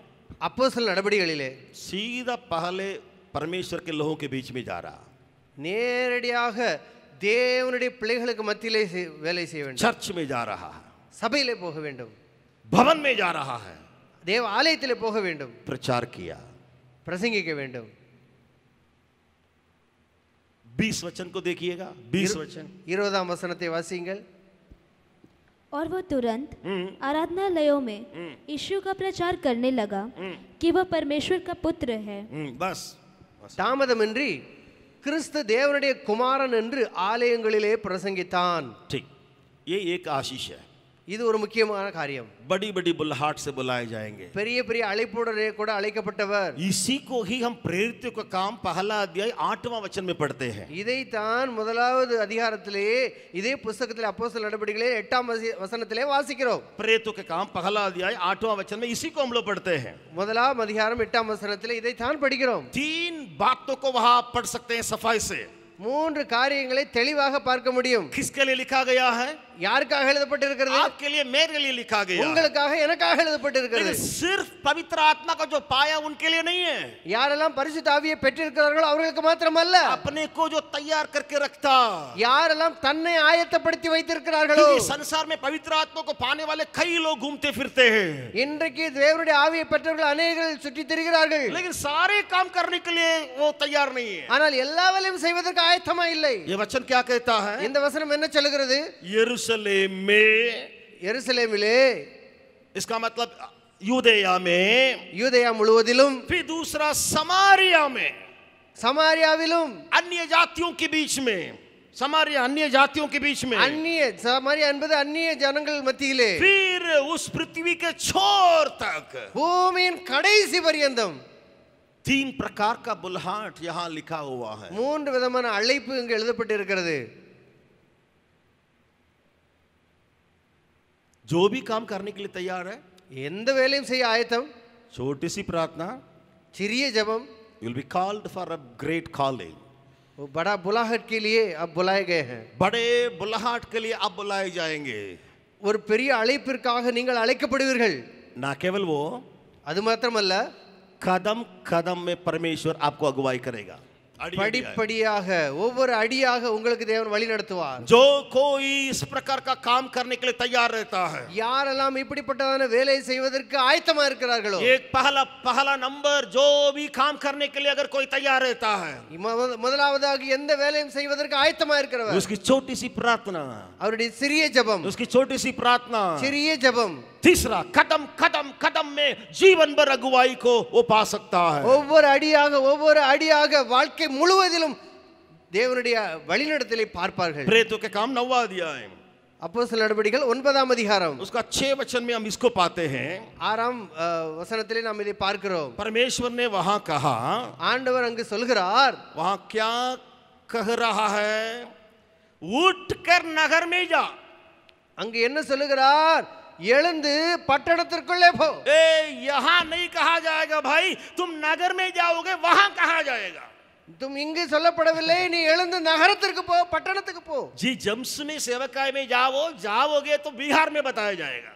S2: அப்போஸ்தலர் நடபடிகளிலே
S1: सीधा पहले परमेश्वर के लोगों के बीच में जा रहा,
S2: நேரடியாக தேவனுடைய பிள்ளைகளுக்கு மத்தியிலே வேலை செய்ய வேண்டும்.
S1: चर्च में जा रहा है,
S2: சபையிலே போக வேண்டும்,
S1: भवन में जा रहा है,
S2: தேவ ஆலயத்திலே போக வேண்டும்,
S1: प्रचार किया.
S2: பிரசங்கிக்க வேண்டும்.
S1: 20 वचन को देखिएगा, 20 वचन.
S2: 20ஆம் வசனத்தை வாசியுங்கள்.
S3: और वो तुरंत आराधनालयों में यीशु का प्रचार करने लगा कि वह परमेश्वर का पुत्र है.
S1: बस
S2: தாமதமின்றி கிறிஸ்து தேவனுடைய குமாரன் என்று ஆலயங்களிலே பிரசங்கித்தான்.
S1: ठीक, ये एक आशीष है.
S2: இது ஒரு முக்கியமான காரியம்.
S1: बड़ी बड़ी बुलाहट से बुलाए जाएंगे.
S2: பெரிய பெரிய அழைப்புடனே கூட அழைக்கப்பட்டவர்.
S1: इसी को ही हम प्रेरितों का काम पहला अध्याय 8वां वचन में पढ़ते हैं.
S2: இதைத்தான் முதலாவது அதிகாரத்திலே இதே புத்தகத்திலே அப்போஸ்தலர் நடபடிகளே 8ஆம் வசனத்திலே வாசிக்கிறோம்.
S1: प्रेरितों के काम पहला अध्याय 8वां वचन में इसी को हम लोग पढ़ते हैं.
S2: முதலாம் அதிகாரம் 8ஆம் வசனத்திலே இதைத்தான் படிக்கிறோம்.
S1: 3 बातों को वहां पढ़ सकते हैं सफाई से.
S2: 3 காரியங்களை தெளிவாக பார்க்க முடியும்.
S1: किसके लिए लिखा गया है?
S2: யாருக்காக எழுதப்பட்டிருக்கிறது?
S1: आपके लिए, मेरे लिए लिखा गया.
S2: உங்களுக்காக எனக்காக எழுதப்பட்டிருக்கிறது.
S1: लेकिन सिर्फ पवित्र आत्मा का जो पाया उनके लिए नहीं है.
S2: யாரெல்லாம் பரிசுத்த ஆவியை பெற்றிருக்கிறார்களோ அவர்களுக்கு மாத்திரமல்ல,
S1: अपने को जो तैयार करके रखता,
S2: யாரெல்லாம் தன்னை ஆயத்தப்படுத்தி வைத்திருக்கிறார்களோ.
S1: क्योंकि संसार में पवित्र आत्मा को पाने वाले कई लोग घूमते फिरते हैं.
S2: இன்றைக்கு தேவனுடைய ஆவியை பெற்றவர்கள் अनेகர்கள் சுற்றி திரிகிறார்கள்.
S1: लेकिन सारे काम करने के लिए वो तैयार नहीं है.
S2: ஆனால் எல்லா வேலையும் செய்வதற்கு ஆயத்தமா இல்லை.
S1: ये वचन क्या कहता है?
S2: இந்த वचனம் என்ன சொல்லுகிறது?
S1: यरूशलेम में,
S2: எருசலேமிலே,
S1: इसका मतलब यूदेया में,
S2: யூதேயா முழுவதிலும்,
S1: फिर दूसरा समारिया में,
S2: சமாரியாவிலும்,
S1: अन्य जातियों के बीच में, समारिया अन्य जातियों के बीच में,
S2: அந்நிய சமாரியா என்பது அந்நிய ஜனங்கள் மத்தியிலே,
S1: फिर उस पृथ्वी के छोर तक.
S2: பூமியின் கடைசி பரியந்தம்.
S1: 3 प्रकार का बुलाहट यहाँ लिखा हुआ है.
S2: 3 விதமான அழைப்பு இங்கு எழுதப்பட்டிருக்கிறது.
S1: जो भी काम करने के लिए तैयार है,
S2: எந்த வேலையும் செய்ய ஆயத்தம்.
S1: छोटी सी प्रार्थना,
S2: சிறிய ஜெபம்,
S1: you will be called for a great calling.
S2: वो बड़ा बुलाहट के लिए अब बुलाए गए हैं.
S1: बड़े बुलाहट के लिए अब बुलाए जाएंगे.
S2: ஒரு பெரிய அழைப்பிற்காக நீங்கள் அழைக்கப்படுவீர்கள்.
S1: ना केवल वो,
S2: அது மாத்திரமல்ல,
S1: कदम कदम में परमेश्वर आपको अगुवाई करेगा.
S2: படிப்படியாக ஒவ்வொரு அடியாக உங்களுக்கு தேவன் வழி நடத்துவார்.
S1: जो कोई इस प्रकार का काम करने के लिए तैयार रहता है,
S2: யாரெல்லாம் இப்படிப்பட்டதான வேலை செய்வதற்கு ஆயத்தமா இருக்கிறார்களோ,
S1: एक पहला नंबर, जो भी काम करने के लिए अगर कोई तैयार रहता है,
S2: முதலாவதாக எந்த வேலையும் செய்வதற்கு ஆயத்தமா இருக்கிறவர்,
S1: उसकी छोटी सी प्रार्थना,
S2: அவருடைய சிறிய ஜெபம்,
S1: उसकी छोटी सी प्रार्थना,
S2: சிறிய ஜெபம்.
S1: तीसरा कदम कदम कदम में जीवन भर अगुवाई को वो पा सकता है.
S2: ஒவ்வொரு அடியாக வாழ்க்கை முழுவதிலும் தேவனுடைய வழிநடத்தலை பார்ப்பார்கள்.
S1: प्रेरितों के काम 9वां अध्याय,
S2: அப்போஸ்தலர் நடபடிகள் 9ஆம் அதிகாரம்,
S1: उसका 6 वचन में हम इसको पाते हैं.
S2: 6ஆம் வசனத்திலே நாம் இதை பார்க்கிறோம்.
S1: परमेश्वर ने वहां कहा,
S2: ஆண்டவர் அங்கு சொல்கிறார்,
S1: वहां क्या कह रहा है? उठकर नगर में जा.
S2: அங்கு என்ன சொல்லுகிறார்? எழுந்து பட்டணத்திற்குள்ளே போ.
S1: यहाँ नहीं कहा जाएगा भाई तुम नगर में जाओगे, वहां कहा जाएगा.
S2: तुम இங்கு சொல்லப்படவில்லை, நீ எழுந்து நகரத்திற்கு போ, பட்டணத்துக்கு போ.
S1: जी जम्स में सेवकाई में जाओगे तो बिहार में बताया जाएगा.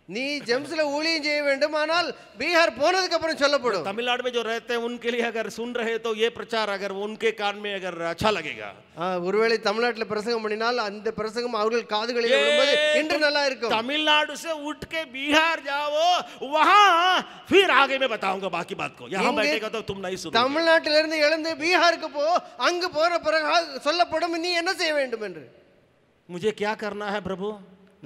S2: நீ ஜெம்ஸ்ல ஊழியம் செய்ய வேண்டும், ஆனால் பீகார் போனதுக்கு அப்புறம் சொல்லப்படும்.
S1: तमिलनाडु में जो रहते हैं उनके लिए अगर सुन रहे तो ये प्रचार अगर उनके कान में अगर अच्छा लगेगा.
S2: ஒருவேளை தமிழ்நாட்டில் பிரசங்கம் பண்ணினால் அந்த பிரசங்கம் அவர்கள் காதுகளில் விழும்போது இன்று நல்லா இருக்கும்.
S1: तमिलनाडु से उठ के बिहार जाओ, वहां फिर आगे मैं बताऊंगा बाकी बात को. यहाँ बैठेगा तो तुम नहीं सुनोगे.
S2: தமிழ்நாட்டிலிருந்து எழுந்து பீகாருக்கு போ, அங்கு போன பிறகு சொல்லப்படும் நீ என்ன செய்ய வேண்டும் என்று.
S1: मुझे क्या करना है प्रभु?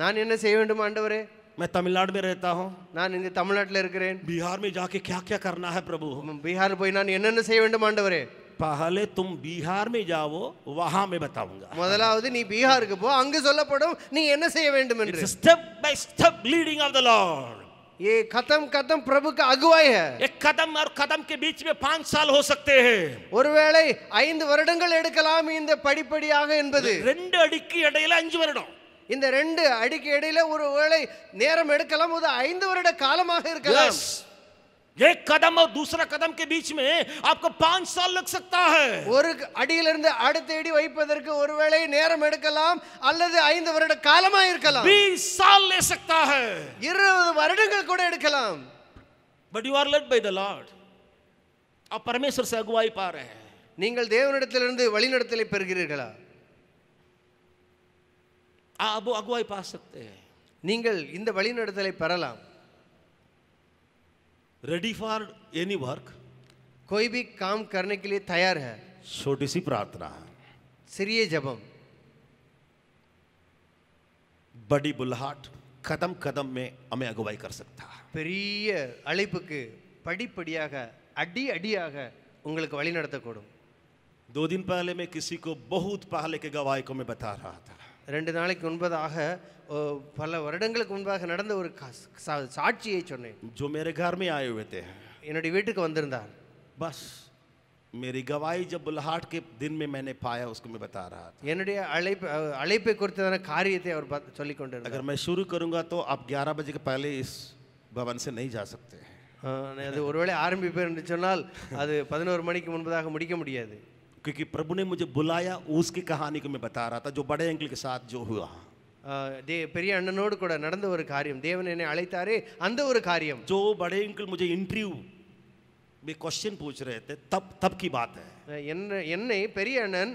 S2: நான் என்ன செய்ய வேண்டும் ஆண்டவரே?
S1: मैं तमिलनाडु में रहता हूँ,
S2: நான் இங்க தமிழ்நாட்டில் இருக்கிறேன்.
S1: बिहार में जाके क्या क्या करना है प्रभु?
S2: பீகார் போய் நான் என்னென்ன செய்ய வேண்டும் ஆண்டவரே?
S1: पहले तुम बिहार में जाओ, वहां मैं बताऊंगा.
S2: முதலாவது நீ பீகாருக்கு போ, அங்கு சொல்லப்படும் நீ என்ன செய்ய வேண்டும் என்று.
S1: It's a step by step leading of the Lord.
S2: ये खत्म प्रभु का अगुवाई है.
S1: एक कदम और कदम के बीच में 5 साल हो सकते हैं.
S2: ஒருவேளை 5 வருடங்கள் எடுக்கலாம் இந்த படிப்படியாக என்பது.
S1: 2 அடிக்கு இடையில 5 வருடம்.
S2: இந்த 2 அடிக்கு இடையில ஒருவேளை நேரம் எடுக்கலாம், அது 5 வருட காலமாக இருக்கலாம்.
S1: एक कदम और दूसरा कदम के बीच में आपको 5 साल लग सकता है.
S2: ஒரு அடியிலிருந்து அடுத்த அடி வைப்பதற்கு ஒருவேளை நேரம் எடுக்கலாம் அல்லது 5 வருட காலமா இருக்கலாம்.
S1: 20 साल ले सकता है.
S2: 20 வருடங்கள் கூட எடுக்கலாம்.
S1: But you are led by the Lord. आप परमेश्वर से अगुवाई पा रहे हैं.
S2: நீங்கள் தேவனிடத்திலிருந்து வழிநடத்தலை பெறுகிறீர்களா?
S1: आप अगुवाई पा सकते हैं.
S2: நீங்கள் இந்த வழிநடத்தலை பெறலாம்.
S1: रेडी फॉर एनी वर्क,
S2: कोई भी काम करने के लिए तैयार है.
S1: छोटी सी प्रार्थना,
S2: சிறிய ஜெபம்,
S1: बड़ी बुलाहट कदम कदम में हमें अगुवाई कर सकता है.
S2: பெரிய அழைப்புக்கு படிப்படியாக அடி அடியாக உங்களுக்கு வழி நடத்தக்கூடும்.
S1: 2 दिन पहले मैं किसी को बहुत पहले के गवाही को मैं बता रहा था.
S2: 2 நாளைக்கு முன்பதாக பல வருடங்களுக்கு முன்பாக நடந்த ஒரு சாட்சியை சொன்னேன்.
S1: जो मेरे घर में आए हुए थे,
S2: என்னுடைய வீட்டுக்கு வந்திருந்தார்.
S1: बस मेरी गवाही जब बुलाहट के दिन में मैंने पाया उसको मैं बता रहा था.
S2: என்னுடைய அழைப்பை குறித்ததான காரியத்தை அவர் சொல்லிக் கொண்டிருந்தார்.
S1: अगर मैं शुरू करूंगा तो आप 11 बजे के पहले इस भवन से नहीं जा सकते.
S2: அது ஒருவேளை ஆரம்பிப்பேன் என்று சொன்னால் அது 11 மணிக்கு முன்பதாக முடிக்க முடியாது.
S1: क्योंकि प्रभु ने मुझे बुलाया, उसकी कहानी को मैं बता रहा था, जो बड़े अंकल के साथ जो हुआ.
S2: பெரிய அண்ணனோடு கூட நடந்த ஒரு காரியம், தேவன் என்னை அழைத்தாரே அந்த ஒரு காரியம்.
S1: जो बड़े अंकल मुझे इंटरव्यू में क्वेश्चन पूछ रहे थे, तब की बात है.
S2: என்னை பெரிய அண்ணன்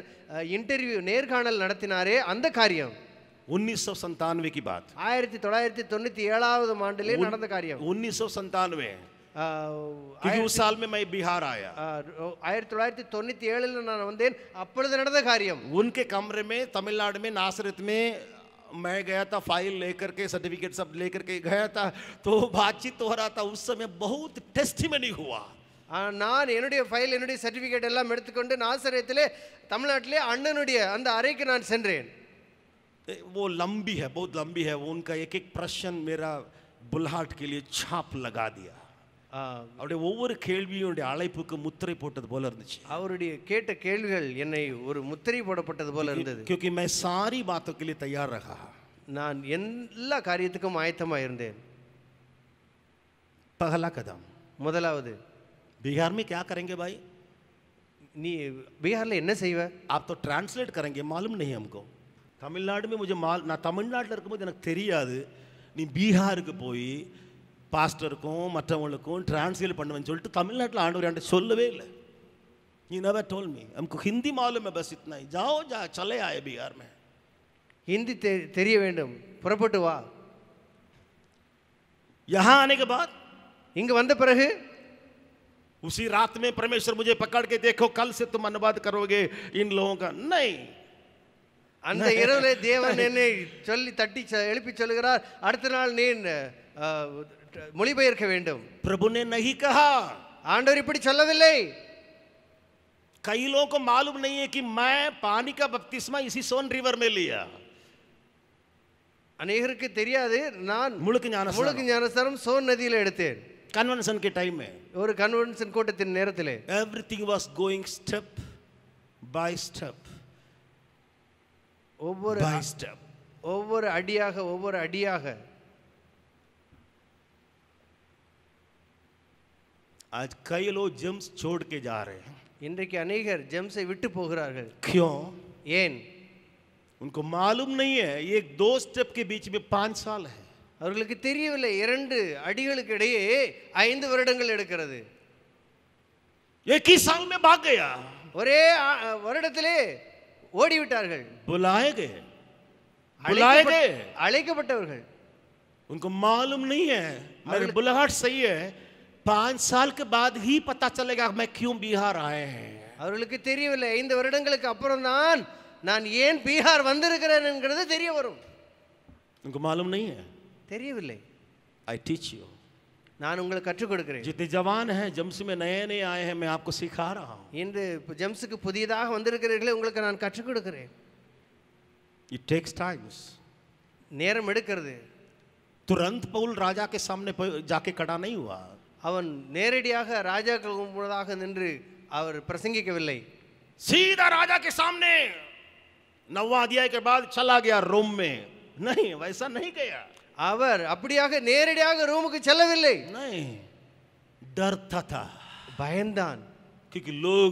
S2: இன்டர்வியூ நேர்காணல் நடத்தினாரே அந்த காரியம்
S1: 1997 की बात.
S2: 1997 ஆண்டிலே நடந்த காரியம்.
S1: 1997 क्योंकि उस साल में मैं बिहार आया.
S2: 1997 நான் வந்தேன், அப்பொழுது நடந்த காரியம்.
S1: उनके कमरे में तमिलनाडु में नासरत में मैं गया था, फाइल लेकर के सर्टिफिकेट सब लेकर के गया था, तो बातचीत हो रहा था. उस समय बहुत टेस्टिमनी हुआ.
S2: நான் என்னுடைய ஃபைல் என்னுடைய சர்டிஃபிகேட் எல்லாம் எடுத்துக்கொண்டு நாசரேத்திலே தமிழ்நாட்டிலே அண்ணனுடைய அந்த அறைக்கு நான் சென்றேன்.
S1: वो लंबी है, बहुत लंबी है. उनका एक एक प्रश्न मेरा बुलाहट के लिए छाप लगा दिया. அவருடைய ஒவ்வொரு கேள்வியுடைய அழைப்புக்கு முத்திரை போட்டது போல இருந்துச்சு.
S2: அவருடைய கேட்ட கேள்விகள் என்னை ஒரு முத்திரை போடப்பட்டது போல இருந்தது.
S1: क्योंकि मैं सारी बातों के लिए तैयार रहा.
S2: நான் எல்லா காரியத்துக்கும் ஆயத்தமா இருந்தேன்.
S1: पहला कदम,
S2: முதலாவது,
S1: बिहार में क्या करेंगे भाई?
S2: நீ பீகார்ல என்ன செய்வ?
S1: आप तो ट्रांसलेट करेंगे, मालूम नहीं हमको. तमिलनाडु में मुझे நான் தமிழ்நாட்டில் இருக்கும்போது எனக்கு தெரியாது நீ பீகாருக்கு போய் பாஸ்டருக்கும் மற்றவங்களுக்கும் டிரான்ஸ்லேட் பண்ணுவேன்னு சொல்லிட்டு தமிழ்நாட்டில் ஆண்டவர் என்கிட்ட சொல்லவே இல்லை. You never told me. हमको हिंदी मालूम है, बस इतना ही. जाओ चले आए बिहार में.
S2: ஹிந்தி தெரிய வேண்டும், புறப்பட்டு வா.
S1: यहाँ आने के बाद
S2: இங்க வந்த பிறகு
S1: उसी रात में परमेश्वर मुझे पकड़ के, देखो कल से तुम अनुवाद करोगे इन लोगों का. नहीं,
S2: அந்த இரவுல தேவன் என்னை சொல்லி தட்டி எழுப்பி சொல்லுகிறார், அடுத்த நாள் நீ மொழிபெயர்க்க வேண்டும்.
S1: प्रभु ने नहीं कहा.
S2: ஆண்டவர் இப்படி சொல்லவில்லை.
S1: कई लोगों को मालूम नहीं है कि मैं पानी का बपतिस्मा इसी सोन रिवर में लिया.
S2: अनेகருக்கு தெரியாது, நான்
S1: मुल्क
S2: ஞானஸ்நானம் சோன் நதியில எடுத்தேன்.
S1: कन्वेंशन के टाइम में,
S2: ஒரு கன்வென்ஷன் கூட்டத்தின் நேரத்திலே
S1: everything was going step by step.
S2: ஒவ்வொரு அடியாக
S1: आज कई लोग जेम्स छोड़ के जा रहे हैं.
S2: இன்றைக்கு अनेகர் ஜெம்ஸை விட்டு போகிறார்கள்.
S1: क्यों?
S2: ஏன்?
S1: उनको मालूम नहीं है ये 2 स्टेप के बीच में 5 साल है.
S2: அவர்களுக்கு தெரியவில்லை 2 அடிகளுக்கு இடையே 5 வருடங்கள் எடுக்கிறது.
S1: एक ही साल में भाग गया.
S2: ஒரே வருடத்திலே ஓடிவிட்டார்கள்.
S1: बुलाए गए.
S2: அழைக்கப்பட்டவர்கள்.
S1: उनको मालूम नहीं है मेरे बुलाहट सही है. 5 साल के बाद ही पता चलेगा मैं क्यों बिहार आए हैं.
S2: அவர்களுக்கு தெரியவில்லை 5 வருடங்களுக்கு அப்புறம் தான் நான் ஏன் பீகார் வந்திருக்கிறேன் என்கிறது தெரிய வரும்.
S1: उनको मालूम नहीं है.
S2: தெரியவில்லை.
S1: I teach you.
S2: நான் உங்களுக்கு கற்றுக் கொடுக்கிறேன்.
S1: जितने जवान हैं जेम्स में नए आए हैं, मैं आपको सिखा रहा हूं.
S2: இன்று ஜெம்ஸுக்கு புதியதாக வந்திருக்கிறீர்களே, உங்களுக்கு நான் கற்றுக் கொடுக்கிறேன்.
S1: It takes times.
S2: நேரம் எடுக்கிறது.
S1: तुरंत पौल राजा के सामने जाके खड़ा नहीं हुआ।
S2: அவன் நேரடியாக ராஜாக்களுக்கு முன்னதாக நின்று அவர் பிரசங்கிக்கவில்லை.
S1: सीधा राजा के सामने 9वां अध्याय के बाद चला गया रोम में, नहीं, वैसा नहीं गया।
S2: அவர் அப்படியாக நேரடியாக ரோமுக்கு செல்லவில்லை.
S1: नहीं, डरता था,
S2: பயந்தான்.
S1: क्योंकि लोग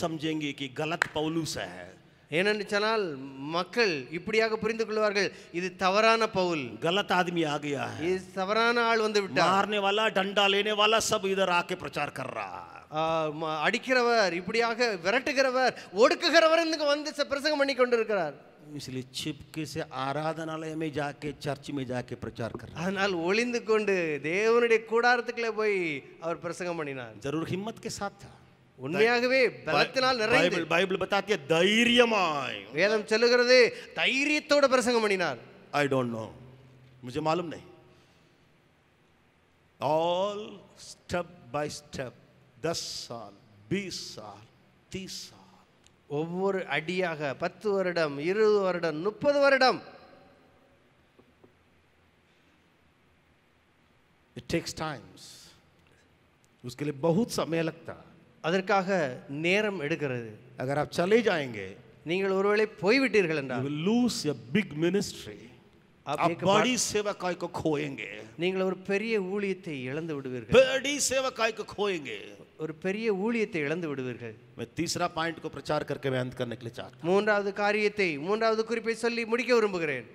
S1: समझेंगे कि गलत पौलुस है।
S2: ஏனென்று சொன்னால் மக்கள் இப்படியாக புரிந்து கொள்வார்கள், இது தவறான பவுல்,
S1: गलत आदमी आ गया है,
S2: இது தவறான ஆள் வந்து விட்டார்,
S1: मारने वाला, डंडा लेने वाला सब इधर आके प्रचार कर रहा।
S2: அடிக்கிறவர், இப்படியாக விரட்டுகிறவர், ஒடுக்குகிறவர் இங்க வந்து பிரசங்கம் பண்ணி கொண்டிருக்கிறார்.
S1: इसलिए छिपके से आराधनालय में जाके, चर्च में जाके प्रचार कर रहा।
S2: அதனால் ஒளிந்து கொண்டு தேவனுடைய கூடாரத்துக்குள்ளே போய் அவர் பிரசங்கம் பண்ணினார்.
S1: जरूर हिम्मत के साथ था,
S2: உண்மையாகவே பலத்தினால் நிறைந்து.
S1: बाइबल बताती है धैर्यमय,
S2: வேதம் சொல்லுகிறது தைரியத்தோட பிரசங்கம் பண்ணினார்.
S1: आई डोंट नो, मुझे मालूम नहीं, ऑल स्टेप बाय स्टेप 10 साल 20 साल 30 साल,
S2: ஒவ்வொரு அடியாக 10 வருடம் 20 வருடம் 30 வருடம்.
S1: इट टेक्स टाइम्स, उसके लिए बहुत समय लगता।
S2: அதற்காக நேரம் எடுக்கிறது.
S1: अगर आप चले जाएंगे,
S2: நீங்கள் ஒருவேளை போய்விட்டீர்கள்
S1: you
S2: என்றால்
S1: will lose a big ministry, आप बड़ी सेवकाई को खोएंगे,
S2: நீங்கள் ஒரு பெரிய ஊழியத்தை இழந்து விடுவீர்கள்,
S1: बड़ी सेवकाई को खोएंगे।
S2: ஒரு பெரிய ஊழியத்தை இழந்து விடுவீர்கள்.
S1: मैं तीसरा पॉइंट को प्रचार करके बयान करने के लिए चाहता हूं।
S2: மூன்றாவது காரியத்தை, மூன்றாவது குறிப்பை சொல்லி முடிக்க விரும்புகிறேன்.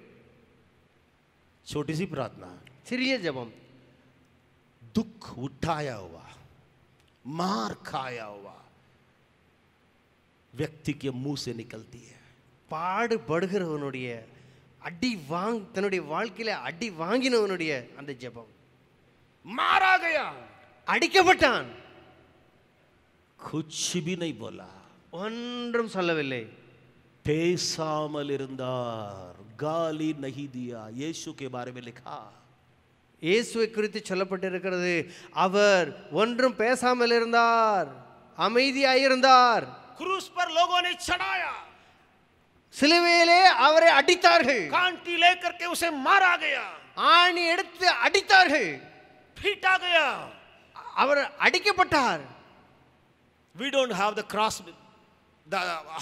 S1: छोटी सी प्रार्थना,
S2: சிறிய ஜெபம்.
S1: दुख उठाया हुआ, मार खाया हुआ व्यक्ति के मुंह से निकलती है।
S2: பாடுபடுகிறவனுடைய அடி தன்னுடைய வாழ்க்கையில அடி வாங்கினவனுடைய அந்த ஜெபம்.
S1: मारा गया,
S2: அடிக்கப்பட்டான்,
S1: कुछ भी नहीं बोला,
S2: ஒன்றும் சொல்லவில்லை,
S1: பேசாமல் இருந்தார், गाली नहीं दिया। यीशु के बारे में लिखा,
S2: இயேசுவை குறித்து சொல்லப்பட்டிருக்கிறது, அவர் ஒன்றும் பேசாமல் இருந்தார், அமைதியாயிருந்தார்.
S1: क्रूस पर लोगों ने चढ़ाया,
S2: சிலுவையிலே அவரை அடித்தார்கள்,
S1: कांटी लेकर के उसे मारा गया,
S2: ஆணி எடுத்து அடித்தார்கள்,
S1: पीटा गया।
S2: அவர் அடிக்கப்பட்டார்.
S1: We don't have the cross,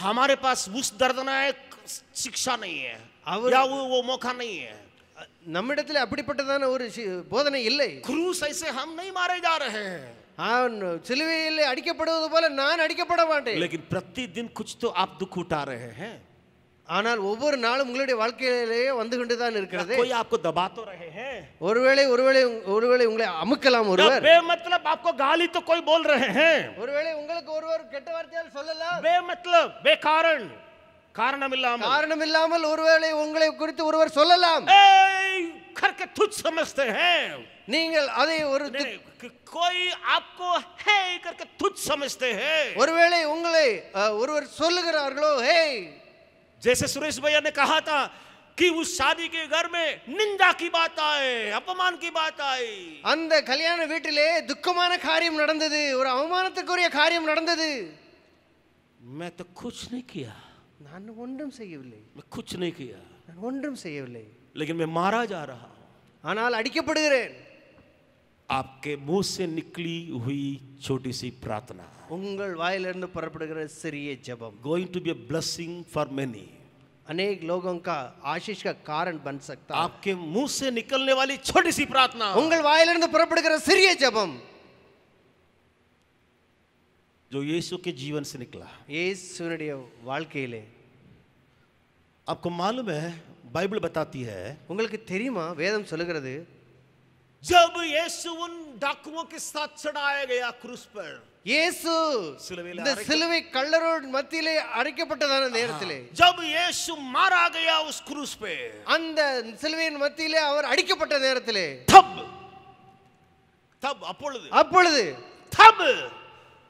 S1: हमारे पास उस दर्दनाक शिक्षा नहीं है, या वो मौका नहीं है।
S2: நம்மிடத்தில் அப்படிப்பட்டதான ஒரு போதனை இல்லை.
S1: क्रूस ऐसे हम नहीं मारे जा रहे हैं,
S2: சிலுவையில் அடிக்கப்படுவது போல நான் அடிக்கப்பட மாட்டேன்.
S1: लेकिन प्रतिदिन कुछ तो आप दुख उठा रहे हैं।
S2: ஆனால் ஒவ்வொரு நாளும் உங்களுடைய வாழ்க்கையிலேயே வந்து கொண்டுதான் இருக்கிறது.
S1: कोई आपको दबा तो रहे हैं,
S2: ஒருவேளை உங்களை அமுக்கலாம் ஒருவர்,
S1: बेमतलब आपको गाली तो कोई बोल रहे हैं,
S2: ஒருவேளை உங்களுக்கு ஒருவர் கெட்ட வார்த்தையால் சொல்லலாம்,
S1: बेमतलब बेकारण காரணம்
S2: இல்லாமல் ஒருவேளை உங்களை குறித்து ஒருவர் சொல்லலாம்,
S1: करके तुच्छ समझते हैं,
S2: நீங்கள் அதை ஒரு
S1: कोई आपको है करके तुच्छ समझते हैं।
S2: ஒருவேளை உங்களை ஒருவர் சொல்லுகிறார்களோ, ஹே,
S1: जैसे सुरेश भैया ने कहा था कि उस शादी के घर में निंदा की बात आए, अपमान की बात आई,
S2: அந்த கல்யாண வீட்டிலே துக்கமான காரியம் நடந்தது, ஒரு அவமானத்துக்குரிய காரியம் நடந்தது.
S1: मैं तो कुछ नहीं किया,
S2: நான் ஒன்றும் செய்யவில்லை,
S1: मैं कुछ नहीं किया,
S2: நான் ஒன்றும் செய்யவில்லை,
S1: लेकिन मैं मारा जा रहा हूं।
S2: ஆனால் அடிக்கப்படுகிறேன்.
S1: आपके मुंह से निकली हुई छोटी सी प्रार्थना,
S2: உங்கள் வாயிலிருந்து புறப்படுகிற சிறிய ஜெபம்,
S1: going to be a blessing for many,
S2: अनेक लोगों का आशीष का कारण बन सकता है.
S1: आपके मुंह से निकलने वाली छोटी सी प्रार्थना,
S2: உங்கள் வாயிலிருந்து புறப்படுகிற சிறிய ஜெபம்,
S1: जो यीशु के जीवन से निकला।
S2: இயேசுவினுடைய வாழ்க்கையிலே,
S1: आपको मालूम है, बाइबल बताती है,
S2: உங்களுக்கு தெரியுமா, வேதம் சொல்லுகிறது,
S1: जब यीशु उन डाकुओं के साथ चढ़ाया गया क्रूस पर,
S2: இயேசு இந்த சிலுவை கல்லரோடு மத்தியிலே அறைக்கப்பட்டதான நேரத்திலே,
S1: जब यीशु मारा गया उस क्रूस पे,
S2: அந்த சிலுவையின் மத்தியிலே அவர் அடிக்கப்பட்ட நேரத்திலே,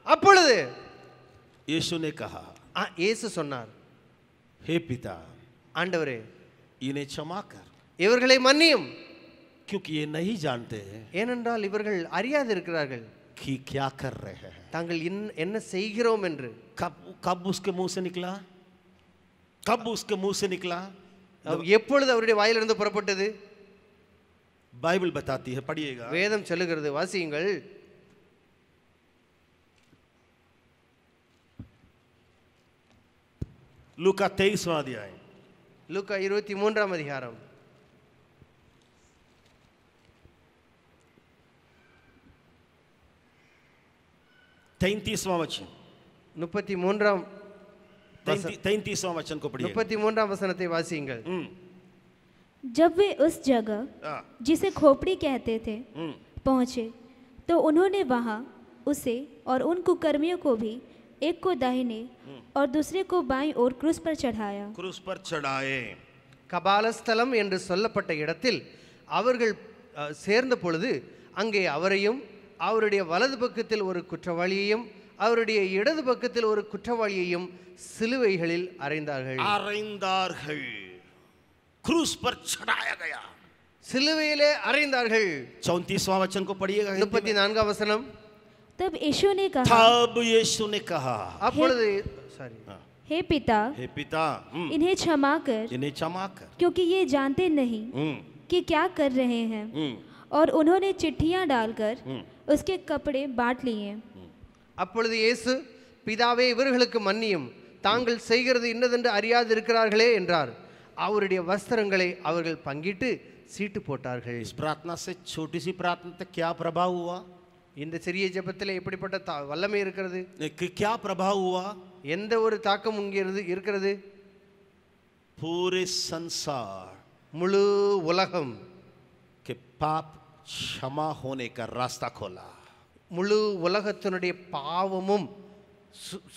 S2: அப்பொழுது
S1: यीशु ने कहा,
S2: இயேசு சொன்னார்,
S1: हे पिता,
S2: ஆண்டவரே,
S1: इन्हें क्षमा कर,
S2: இவர்களை மன்னியும்,
S1: क्योंकि ये नहीं जानते
S2: ஏனென்றால் இவர்கள் அறியாதிருக்கிறார்கள்
S1: कि क्या कर रहे हैं।
S2: தாங்கள் என்ன செய்கிறோம் என்று.
S1: कब उसके मुंह से निकला, எப்பொழுது
S2: அவருடைய வாயிலிருந்து புறப்பட்டது?
S1: बाइबल बताती है, पढ़िएगा।
S2: வேதம் சொல்லுகிறது, வாசியுங்கள்.
S1: लूका 23वां अध्याय,
S2: லூக்கா 23ஆம் அதிகாரம்
S1: 33वां वचन,
S2: 33ஆம்
S1: 33वां वचन को पढ़िए।
S2: 33ஆம் வசனத்தை வாசியுங்கள்.
S3: जब वे उस जगह
S1: हाँ,
S3: जिसे खोपड़ी कहते थे पहुँचे तो उन्होंने वहाँ उसे और उन कुकर्मियों को भी, एक को दाहिने और दूसरे को बाईं ओर क्रूस पर चढ़ाया।
S1: क्रूस पर चढ़ाए।
S2: கபாலஸ்தலம் என்று சொல்லப்பட்ட இடத்தில் அவர்கள் சேர்ந்த பொழுது அங்கே அவரையும் அவருடைய வலது பக்கத்தில் ஒரு குற்றவாளியையும் அவருடைய இடது பக்கத்தில் ஒரு குற்றவாளியையும் சிலுவைகளில் அறைந்தார்கள்.
S1: क्रूस पर चढ़ाया गया,
S2: சிலுவையிலே அறைந்தார்கள்.
S1: 34वां वचन को पढ़िएगा।
S2: 34ஆம் வசனம்.
S3: तब यीशु ने कहा,
S1: तब यीशु ने कहा,
S2: அப்பொழுது
S3: हे पिता,
S1: हे पिता,
S3: इन्हें क्षमा कर,
S1: इन्हें क्षमा कर,
S3: क्योंकि ये जानते नहीं कि क्या कर रहे हैं। और उन्होंने चिट्ठियां डालकर उसके कपड़े बांट लिए।
S2: அப்பொழுது இயேசு, பிதாவே இவர்களுக்கு மன்னியும், தாங்கள் செய்கிறது இன்னதென்று அறியாது இருக்கிறார்களே என்றார். அவருடைய வஸ்திரங்களை அவர்கள் பங்கிட்டு சீட்டு போட்டார்கள்.
S1: इस प्रार्थना से, छोटी सी प्रार्थना से क्या प्रभाव हुआ?
S2: இந்த சிறிய ஜெபத்தில் எப்படிப்பட்ட வல்லமை இருக்கிறது?
S1: क्या प्रभाव हुआ?
S2: எந்த ஒரு தாக்கம் இங்கே இருக்கிறது?
S1: पूरे संसार,
S2: முழு உலகம்
S1: के पाप क्षमा होने का रास्ता खोला।
S2: முழு உலகத்தினுடைய பாவமும்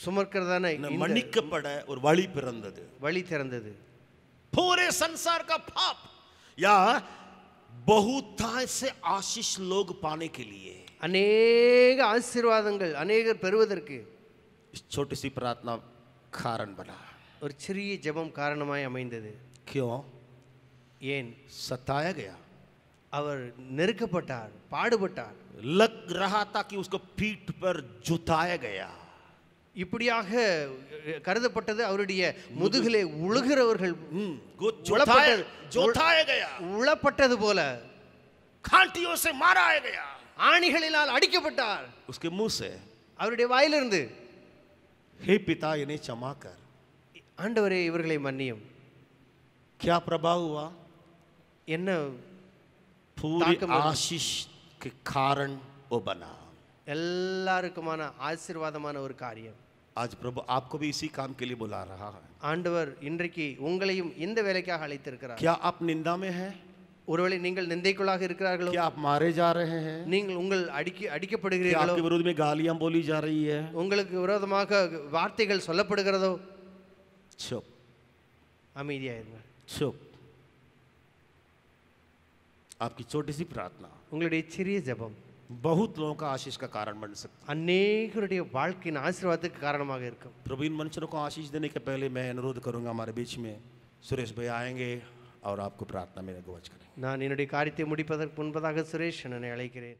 S2: சுமக்கிறதான
S1: மன்னிக்கப்பட ஒரு வழி பிறந்தது,
S2: வழி திறந்தது.
S1: पूरे संसार का पाप या बहुताय से आशीष लोग पाने के लिए,
S2: अनेक आशीर्वादங்கள் अनेகர் பெறுவதற்கு
S1: इस छोटी सी प्रार्थना कारण बना।
S2: ஒரு சிறிய ஜெபம் காரணமாய் அமைந்தது.
S1: क्यों?
S2: ஏன்?
S1: सताया गया,
S2: அவர் நெருக்கப்பட்டார், பாடுபட்டார்.
S1: लग रहा था कि उसको पीठ पर जुताया गया,
S2: இப்படியாக கருதப்பட்டது. அவருடைய முதுகிலே உழுகிறவர்கள்
S1: जुताया गया,
S2: உளப்பட்டது போல
S1: कांटियों से मारा गया,
S2: ஆணிகளினால் அடிக்கப்பட்டார்.
S1: उसके मुंह से,
S2: அவருடைய வாயிலிருந்து,
S1: हे पिता इन्हें क्षमा कर,
S2: ஆண்டவரே இவர்களை மன்னியும்.
S1: क्या प्रभाव हुआ?
S2: என்ன?
S1: पूरी आशीष के कारण वो बना,
S2: எல்லாருக்குமான ஆசீர்வாதமான ஒரு காரியம்.
S1: आज प्रभु आपको भी इसी काम के लिए बुला रहा है।
S2: ஆண்டவர் இன்றைக்கு உங்களையும் இந்த வேலைக்காக அழைத்திருக்கிறார்.
S1: क्या आप निंदा में हैं?
S2: ஒருவேளை நீங்கள் நிந்தைக்குள்ளாக இருக்கிறார்களோ?
S1: क्या आप मारे जा रहे हैं?
S2: நீங்கள் உங்கள் அடிக்கப்படுகிறீர்களோ?
S1: आपके विरोध में गालियां बोली जा रही है?
S2: உங்களுக்கு விரோதமாக வார்த்தைகள் சொல்லப்படுகிறதோ?
S1: चुप,
S2: அமைதியாயிருங்க.
S1: चुप। आपकी छोटी सी प्रार्थना
S2: உங்களுடைய சிறிய ஜெபம்
S1: बहुत लोगों का आशीष का कारण बन सकता है,
S2: அநேகருடைய வாழ்க்கையின் ஆசீர்வாதத்துக்கு காரணமாக இருக்கும்.
S1: प्रभु इन मनुष्यों को आशीष देने के पहले मैं अनुरोध करूंगा, हमारे बीच में सुरेश भाई आएंगे और आपको प्रार्थना में अगुवाई करेंगे।
S2: நான் என்னுடைய காரியத்தை முடிப்பதற்கு முன்பதாக சுரேஷ் என்னை அழைக்கிறேன்.